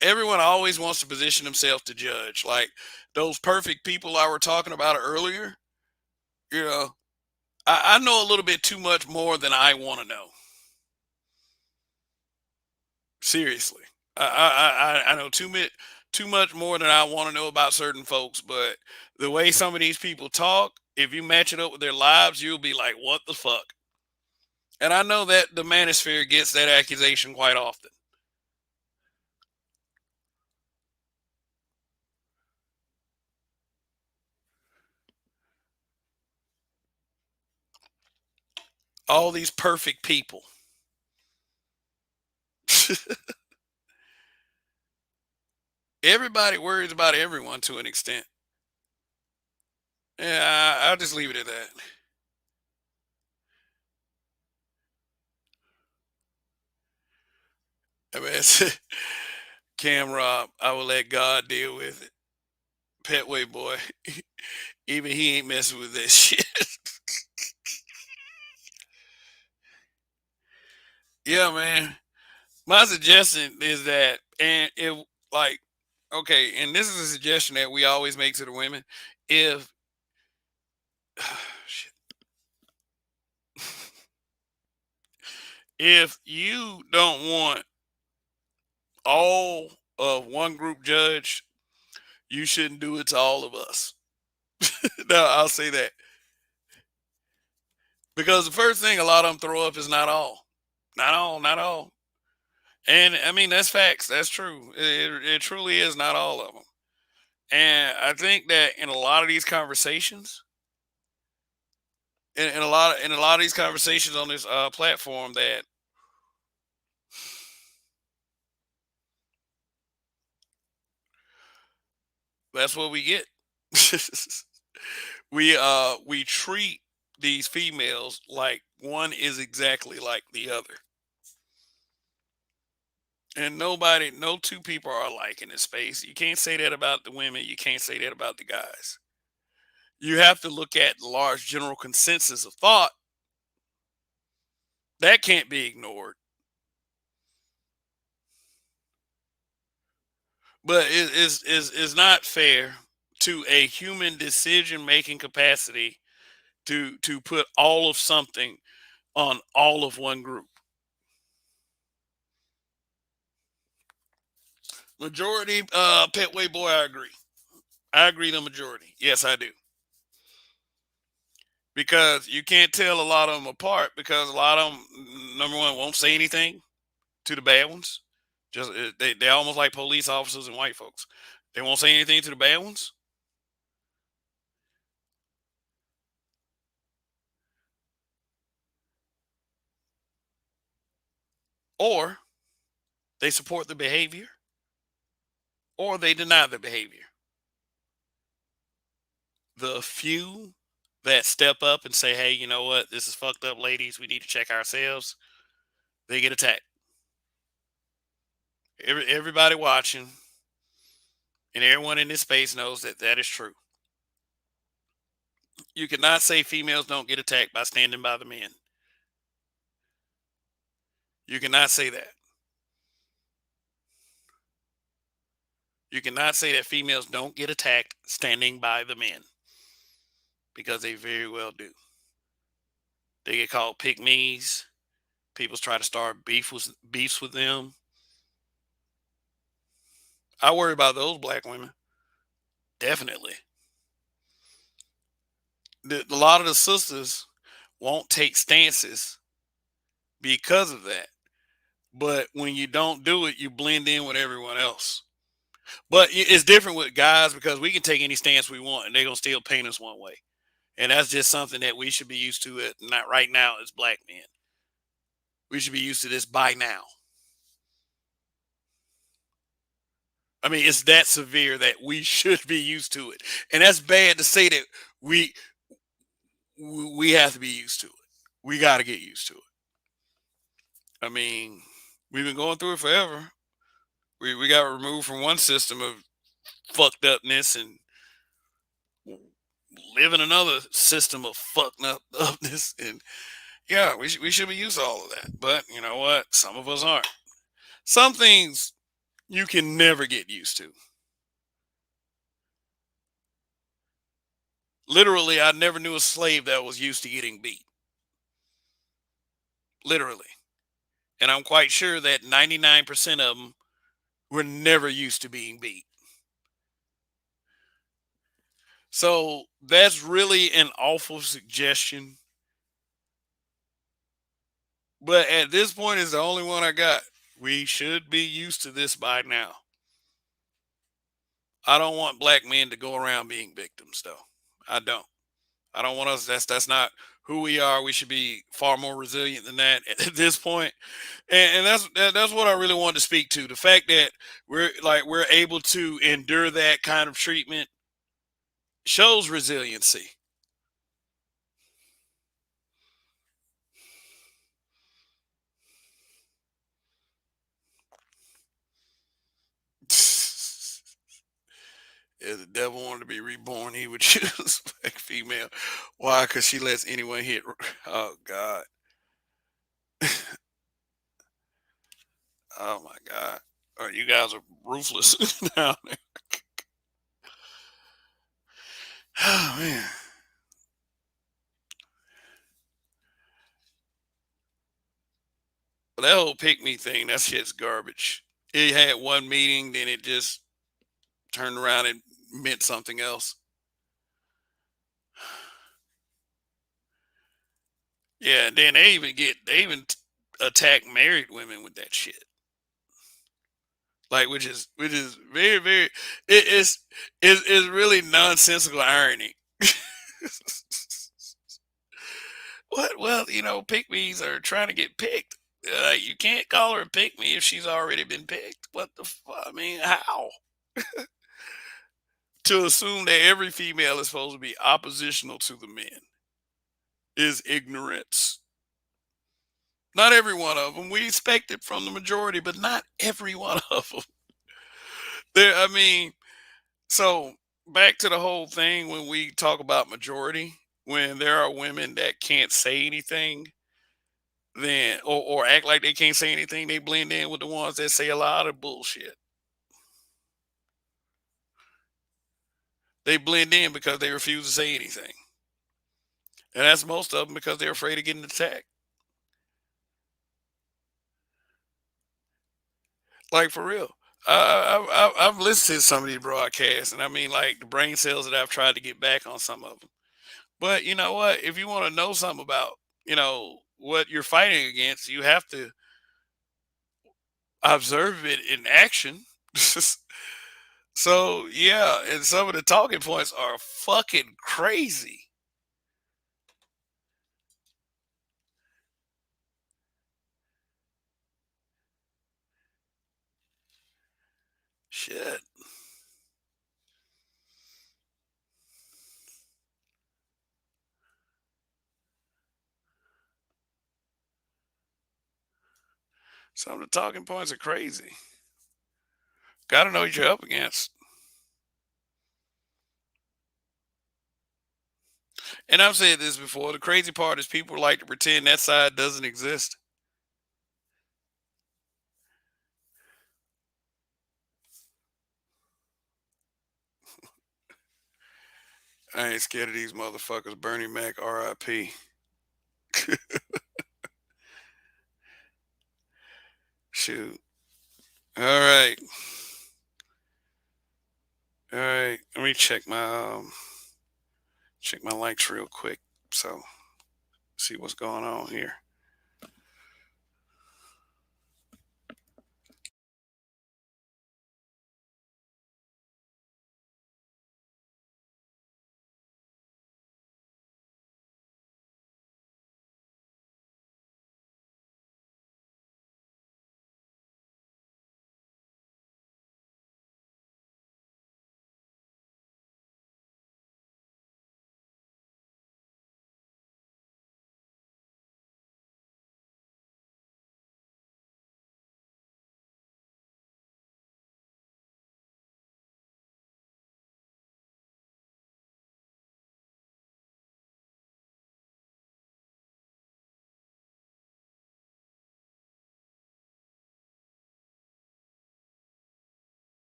A: everyone always wants to position themselves to judge like those perfect people I were talking about earlier. You know, I know a little bit too much more than I want to know. Seriously, I know too much more than I want to know about certain folks. But the way some of these people talk, if you match it up with their lives, you'll be like, "What the fuck?" And I know that the manosphere gets that accusation quite often. All these perfect people. Everybody worries about everyone to an extent. Yeah, I'll just leave it at that. I mean, Cam Rob, I will let God deal with it. Petway boy, even he ain't messing with that shit. Yeah, man. My suggestion is that, and if like, okay, and this is a suggestion that we always make to the women. If shit, if you don't want all of one group judged, you shouldn't do it to all of us. No, I'll say that because the first thing a lot of them throw up is not all, not all, not all. And I mean that's facts. That's true. It truly is not all of them. And I think that in a lot of these conversations, in a lot of these conversations on this platform, that that's what we get. We treat these females like one is exactly like the other. And no two people are alike in this space. You can't say that about the women. You can't say that about the guys. You have to look at the large general consensus of thought that can't be ignored. But it is not fair to a human decision making capacity to put all of something on all of one group. Majority, Petway boy, I agree. I agree the majority. Yes, I do. Because you can't tell a lot of them apart because a lot of them, number one, won't say anything to the bad ones. Just they almost like police officers and white folks. They won't say anything to the bad ones, or they support the behavior, or they deny the behavior. The few that step up and say, hey, you know what, this is fucked up, ladies, we need to check ourselves, they get attacked. Everybody watching and everyone in this space knows that that is true. You cannot say females don't get attacked by standing by the men. You cannot say that. You cannot say that females don't get attacked standing by the men, because they very well do. They get called pick me's. People try to start beefs with them. I worry about those black women. Definitely. A lot of the sisters won't take stances because of that. But when you don't do it, you blend in with everyone else. But it's different with guys, because we can take any stance we want and they're going to still paint us one way. And that's just something that we should be used to it, not right now as black men. We should be used to this by now. I mean, it's that severe that we should be used to it. And that's bad to say that we we have to be used to it. We got to get used to it. I mean, we've been going through it forever. We got removed from one system of fucked upness and live in another system of fucked upness. And yeah, we should be used to all of that. But you know what? Some of us aren't. Some things you can never get used to. Literally, I never knew a slave that was used to getting beat. Literally. And I'm quite sure that 99% of them were never used to being beat. So that's really an awful suggestion. But at this point, it's the only one I got. We should be used to this by now. I don't want black men to go around being victims, though. I don't. I don't want us. That's not who we are. We should be far more resilient than that at this point. And that's what I really wanted to speak to. The fact that we're able to endure that kind of treatment shows resiliency. If the devil wanted to be reborn, he would choose black female. Why? Because she lets anyone hit. Oh God. Oh my God. Oh, you guys are ruthless down there. Oh man. But that whole pick me thing, that shit's garbage. It had one meeting, then it just turned around and meant something else. Yeah, and then they even attack married women with that shit. Like, which is very very it's really nonsensical irony. What? Well, pick me's are trying to get picked. You can't call her a pick me if she's already been picked. What the fuck? I mean, how? To assume that every female is supposed to be oppositional to the men is ignorance. Not every one of them. We expect it from the majority, but not every one of them. I mean, so back to the whole thing when we talk about majority, when there are women that can't say anything, then or act like they can't say anything, they blend in with the ones that say a lot of bullshit. They blend in because they refuse to say anything. And that's most of them because they're afraid of getting attacked. Like for real. I've listened to some of these broadcasts, and I mean, like the brain cells that I've tried to get back on some of them. But you know what? If you want to know something about, what you're fighting against, you have to observe it in action. So yeah, and some of the talking points are fucking crazy. Shit. Some of the talking points are crazy. Got to know what you're up against. And I've said this before. The crazy part is people like to pretend that side doesn't exist. I ain't scared of these motherfuckers. Bernie Mac, RIP. Shoot. All right. All right. Let me check my likes real quick. So see what's going on here.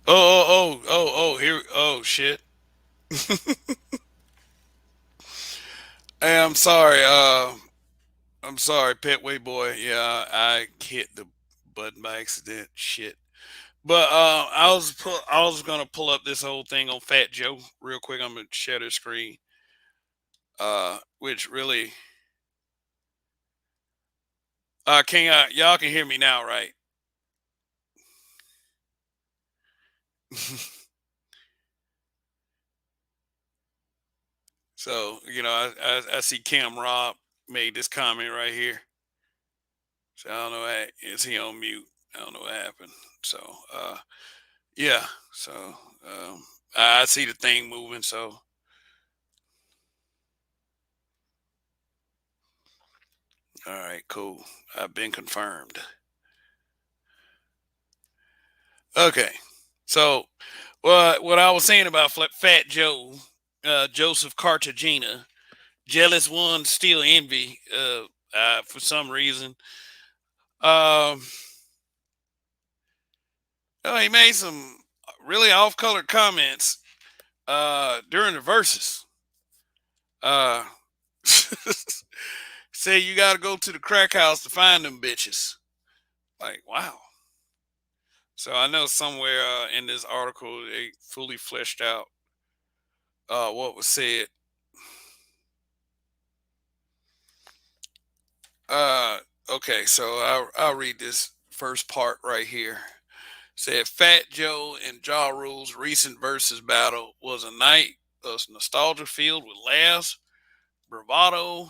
A: Oh, here. Oh, shit. Hey, I'm sorry. I'm sorry, Petway boy. Yeah, I hit the button by accident. Shit. But I was gonna pull up this whole thing on Fat Joe real quick. I'm gonna share the screen. Which really can y'all can hear me now, right? So I see Cam Rob made this comment right here. So I don't know, is he on mute? I don't know what happened. So yeah. So I see the thing moving. So all right, cool. I've been confirmed. Okay. So what I was saying about Fat Joe, Joseph Cartagena, jealous ones still envy. For some reason, um, oh, he made some really off-colored comments during the verses. Uh, say you got to go to the crack house to find them bitches. Like, wow. So I know somewhere in this article they fully fleshed out what was said. Uh, okay, so I'll read this first part right here. Said Fat Joe and Ja Rule's recent versus battle was a night of nostalgia filled with laughs, bravado,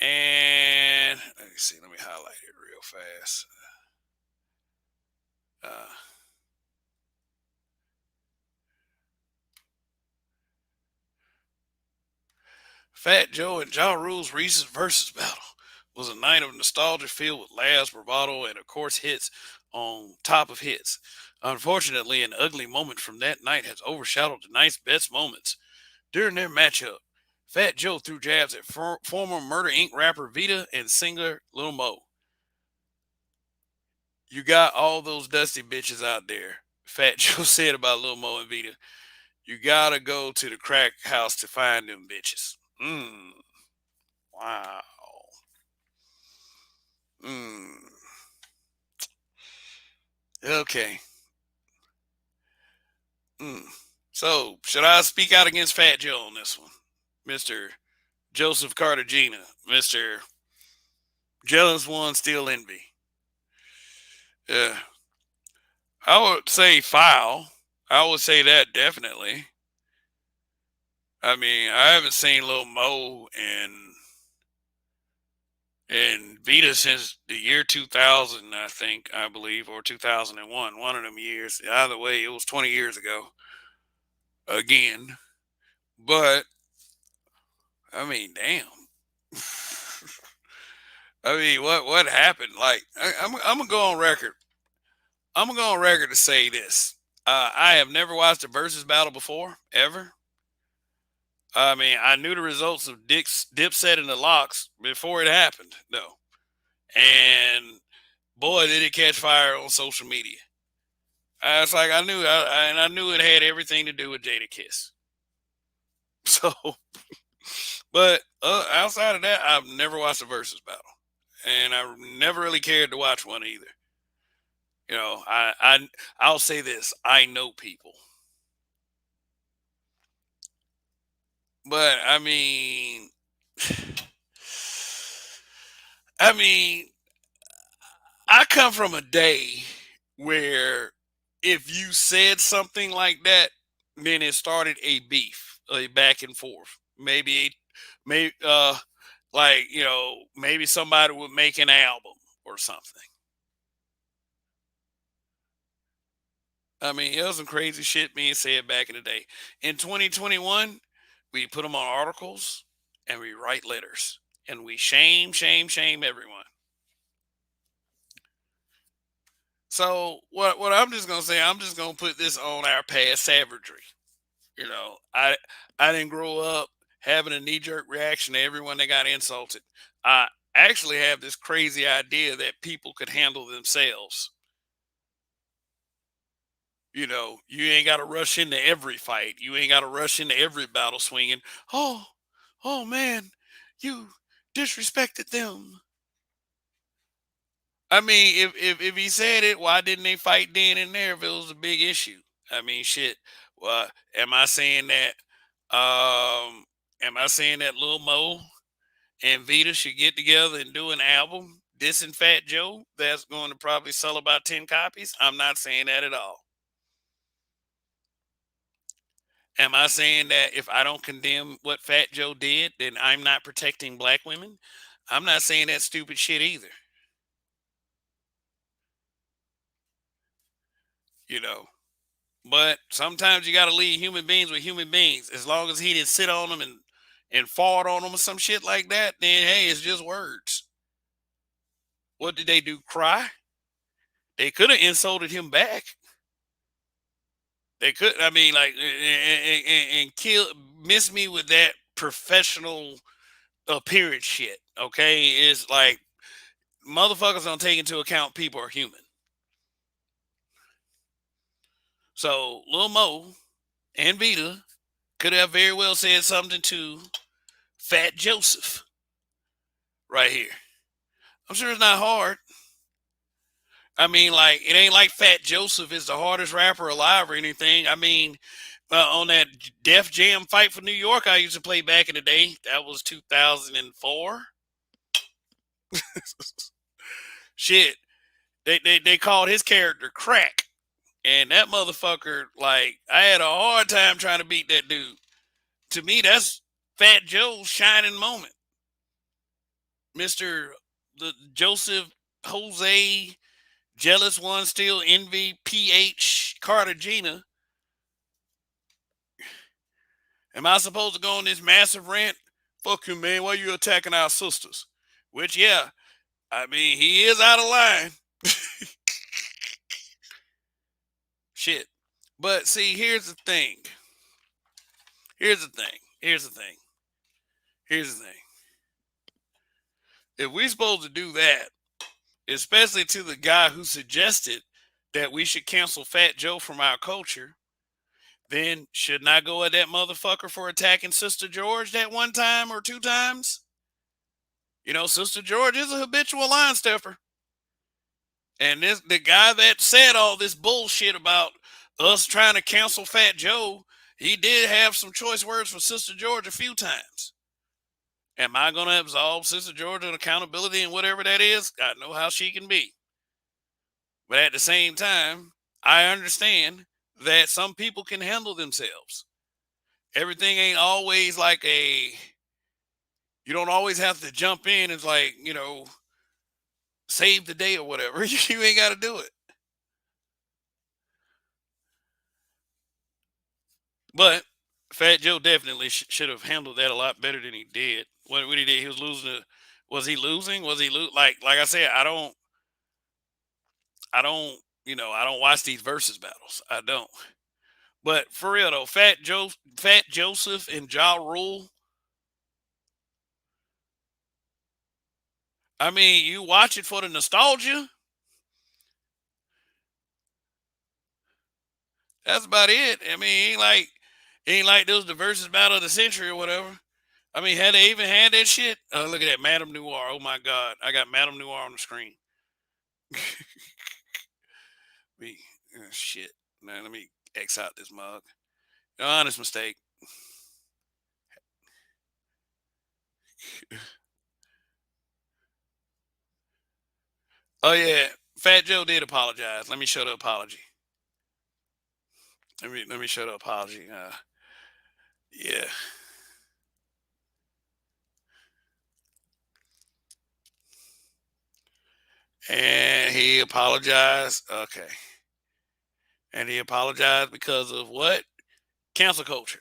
A: and let me see. Let me highlight it real fast. Uh, Fat Joe and Ja Rule's recent versus battle was a night of nostalgia filled with laughs, bravado, and of course hits on top of hits. Unfortunately, an ugly moment from that night has overshadowed the night's best moments. During their matchup, Fat Joe threw jabs at former Murder Inc. rapper Vita and singer Lil Mo. You got all those dusty bitches out there, Fat Joe said about Lil Mo and Vita. You gotta go to the crack house to find them bitches. Wow. Mm, okay. Mm. So, should I speak out against Fat Joe on this one? Mr. Joseph Cartagena, Mr. Jealous One Still Envy. Yeah. I would say foul. I would say that definitely. I mean, I haven't seen Lil Mo and Vita since the year 2000, I think, I believe, or 2001, one of them years. Either way, it was 20 years ago again. But I mean, damn. I mean, what happened? Like, I'm gonna go on record. I'm gonna go on record to say this. I have never watched a versus battle before, ever. I mean, I knew the results of Dipset and the Locks before it happened, though. And boy, did it catch fire on social media. It's like and I knew it had everything to do with Jada Kiss. So, but outside of that, I've never watched a versus battle, and I never really cared to watch one either. I'll say this: I know people, but I mean, I come from a day where if you said something like that, then it started a beef, a back and forth. Maybe, like maybe somebody would make an album or something. I mean, it was some crazy shit being said back in the day. In 2021, we put them on articles and we write letters and we shame everyone. So what I'm just gonna say, I'm just gonna put this on our past savagery. You know, I didn't grow up having a knee jerk reaction to everyone that got insulted. I actually have this crazy idea that people could handle themselves. You ain't got to rush into every fight. You ain't got to rush into every battle swinging. Oh, oh man, you disrespected them. I mean, if he said it, why didn't they fight then and there if it was a big issue? I mean, shit. Well, am I saying that? Am I saying that Lil Mo and Vita should get together and do an album dissing Fat Joe that's going to probably sell about 10 copies? I'm not saying that at all. Am I saying that if I don't condemn what Fat Joe did, then I'm not protecting black women? I'm not saying that stupid shit either. You know. But sometimes you got to leave human beings with human beings. As long as he didn't sit on them and fart on them or some shit like that, then hey, it's just words. What did they do? Cry? They could have insulted him back. They could. I mean, like, and kill miss me with that professional appearance shit. Okay, it's like motherfuckers don't take into account people are human. So Lil Mo and Vita could have very well said something to Fat Joseph right here. I'm sure it's not hard. I mean, like, it ain't like Fat Joseph is the hardest rapper alive or anything. I mean, on that Def Jam Fight for New York I used to play back in the day, that was 2004. Shit, they called his character Crack. And that motherfucker, like, I had a hard time trying to beat that dude. To me, that's Fat Joe's shining moment. Mr. the Joseph Jose Jealous One Still Envy PH Cartagena. Am I supposed to go on this massive rant? Fuck you, man. Why you attacking our sisters? Which, yeah, I mean, he is out of line. Shit. But see, here's the thing. Here's the thing. Here's the thing. Here's the thing. If we supposed to do that, especially to the guy who suggested that we should cancel Fat Joe from our culture, then shouldn't I go at that motherfucker for attacking Sister George that one time or two times? You know, Sister George is a habitual line stepper. And this the guy that said all this bullshit about us trying to cancel Fat Joe, he did have some choice words for Sister George a few times. Am I going to absolve Sister George of accountability and whatever that is? I know how she can be. But at the same time, I understand that some people can handle themselves. Everything ain't always like you don't always have to jump in and like, save the day or whatever. You ain't got to do it. But Fat Joe definitely should have handled that a lot better than he did. What he did, he was losing. Was he losing? Was he like I said? I don't. I don't watch these versus battles. I don't. But for real though, Fat Joseph, and Ja Rule. I mean, you watch it for the nostalgia. That's about it. I mean, ain't like this was the versus battle of the century or whatever. I mean, had they even had that shit? Look at that, Madame Noir. Oh my God, I got Madame Noir on the screen. Me, shit. Man, let me X out this mug. Honest mistake. Oh yeah, Fat Joe did apologize. Let me show the apology. Let me show the apology. Yeah, and he apologized. Okay, and he apologized because of what? Cancel culture.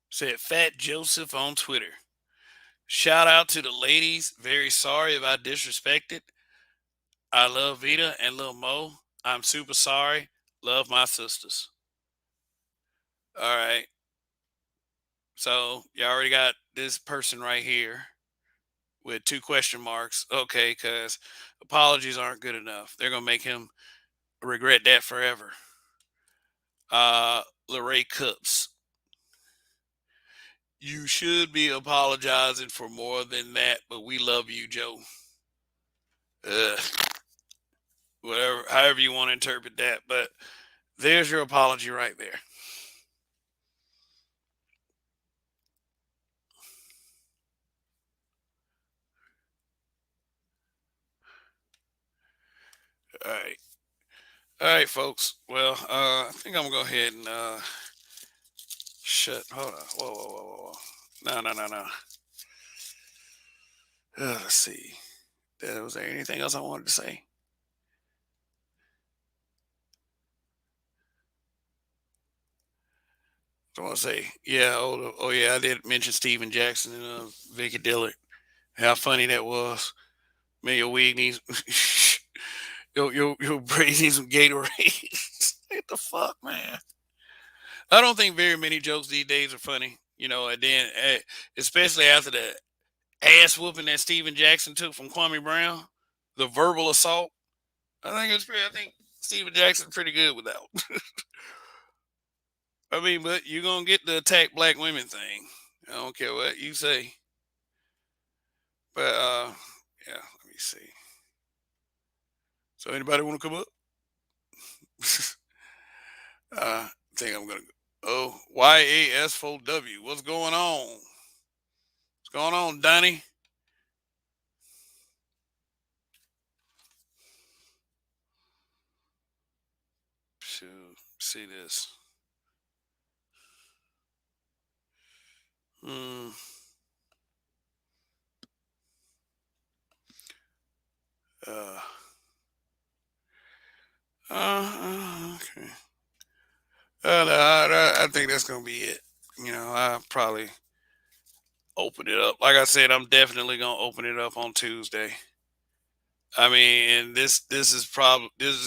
A: Said Fat Joseph on Twitter. Shout out to the ladies. Very sorry if I disrespected. I love Vita and Lil Mo. I'm super sorry. Love my sisters. All right. So you already got this person right here with two question marks. Okay, because apologies aren't good enough. They're gonna make him regret that forever. Lorray Cups, you should be apologizing for more than that, but we love you, Joe. Ugh, whatever, however you want to interpret that, but there's your apology right there. All right, all right, folks. Well, I think I'm gonna go ahead and shut. Hold on. Whoa, whoa, whoa, whoa, whoa. No, no, no, no. Let's see. Was there anything else I wanted to say? I want to say, yeah. Oh, yeah. I did mention Steven Jackson and Vicky Dillard. How funny that was. Man, your wig needs. Your braids need some Gatorade. What the fuck, man? I don't think very many jokes these days are funny. And then especially after the ass whooping that Steven Jackson took from Kwame Brown, the verbal assault. I think Steven Jackson's pretty good with that one. I mean, but you're gonna get the attack black women thing. I don't care what you say. But yeah, let me see. So anybody want to come up? I think I'm gonna go. Oh, YAS4W. What's going on? What's going on, Donnie? Shoot, see this. Hmm. Uh. Okay. No, I think that's gonna be it. I probably open it up. Like I said, I'm definitely gonna open it up on Tuesday. I mean, and this is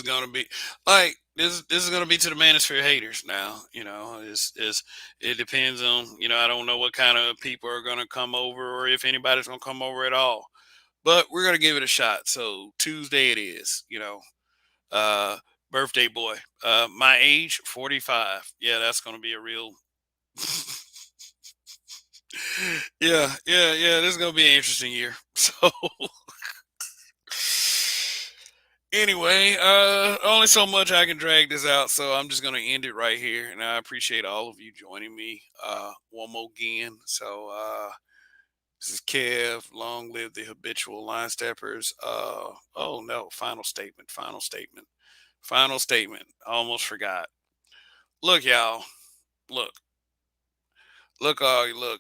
A: gonna be like this is gonna be to the manosphere haters now. It depends on I don't know what kind of people are gonna come over or if anybody's gonna come over at all. But we're gonna give it a shot. So Tuesday it is. Uh, birthday boy. My age 45. Yeah, that's gonna be a real. Yeah. This is gonna be an interesting year. So anyway, only so much I can drag this out, so I'm just gonna end it right here. And I appreciate all of you joining me one more again. So this is Kev. Long live the habitual line steppers. Oh no, final statement. Final statement. Final statement. I almost forgot. Look, y'all. Look. Look.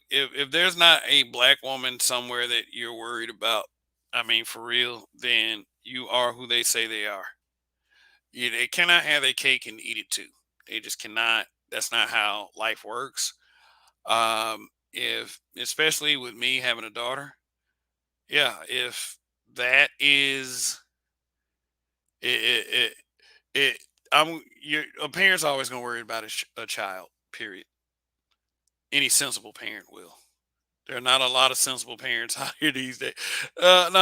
A: If there's not a black woman somewhere that you're worried about, I mean, for real, then you are who they say they are. They cannot have their cake and eat it too. They just cannot. That's not how life works. If especially with me having a daughter, yeah. If that is it, it I'm your a parent's always gonna worry about a child. Period. Any sensible parent will. There are not a lot of sensible parents out here these days. No. Let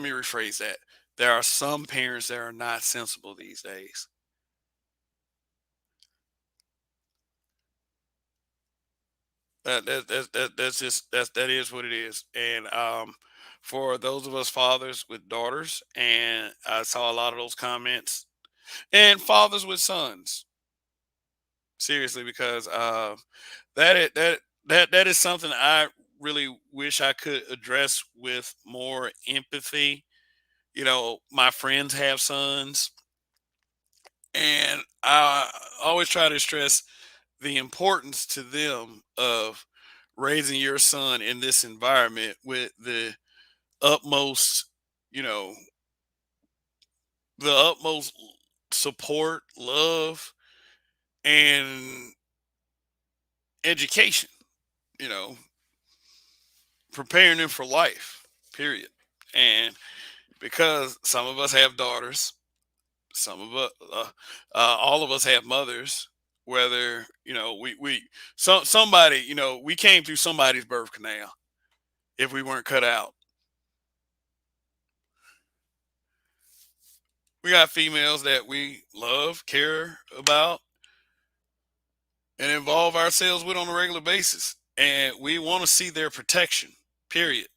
A: me rephrase that. There are some parents that are not sensible these days. That is what it is. And for those of us fathers with daughters, and I saw a lot of those comments, and fathers with sons, seriously, because that is something I really wish I could address with more empathy. My friends have sons, and I always try to stress the importance to them of raising your son in this environment with utmost, you know, the utmost support, love, and education, you know, preparing them for life, period. And because some of us have daughters, some of us, all of us have mothers, whether, somebody, we came through somebody's birth canal. if we weren't cut out. We got females that we love, care about, and involve ourselves with on a regular basis. And we want to see their protection, period.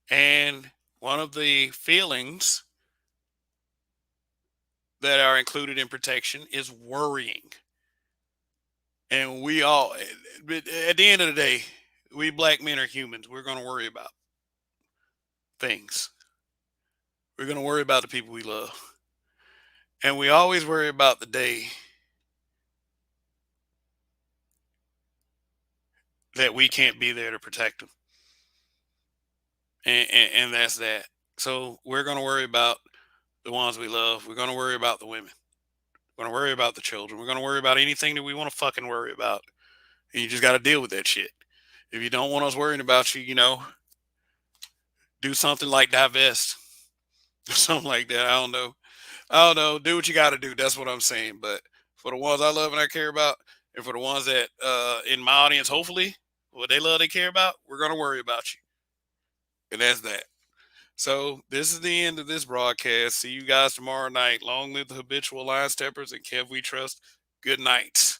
A: And one of the feelings that are included in protection is worrying. And we all, at the end of the day, we black men are humans. We're going to worry about things. We're going to worry about the people we love. And we always worry about the day that we can't be there to protect them. And that's that. So we're going to worry about the ones we love. We're going to worry about the women. We're going to worry about the children. We're going to worry about anything that we want to fucking worry about. And you just got to deal with that shit. If you don't want us worrying about you, do something like divest or something like that. I don't know. I don't know. Do what you got to do. That's what I'm saying. But for the ones I love and I care about, and for the ones that in my audience, hopefully, what they love, they care about, we're going to worry about you. And that's that. So this is the end of this broadcast. See you guys tomorrow night. Long live the habitual line steppers and Kev We Trust. Good night.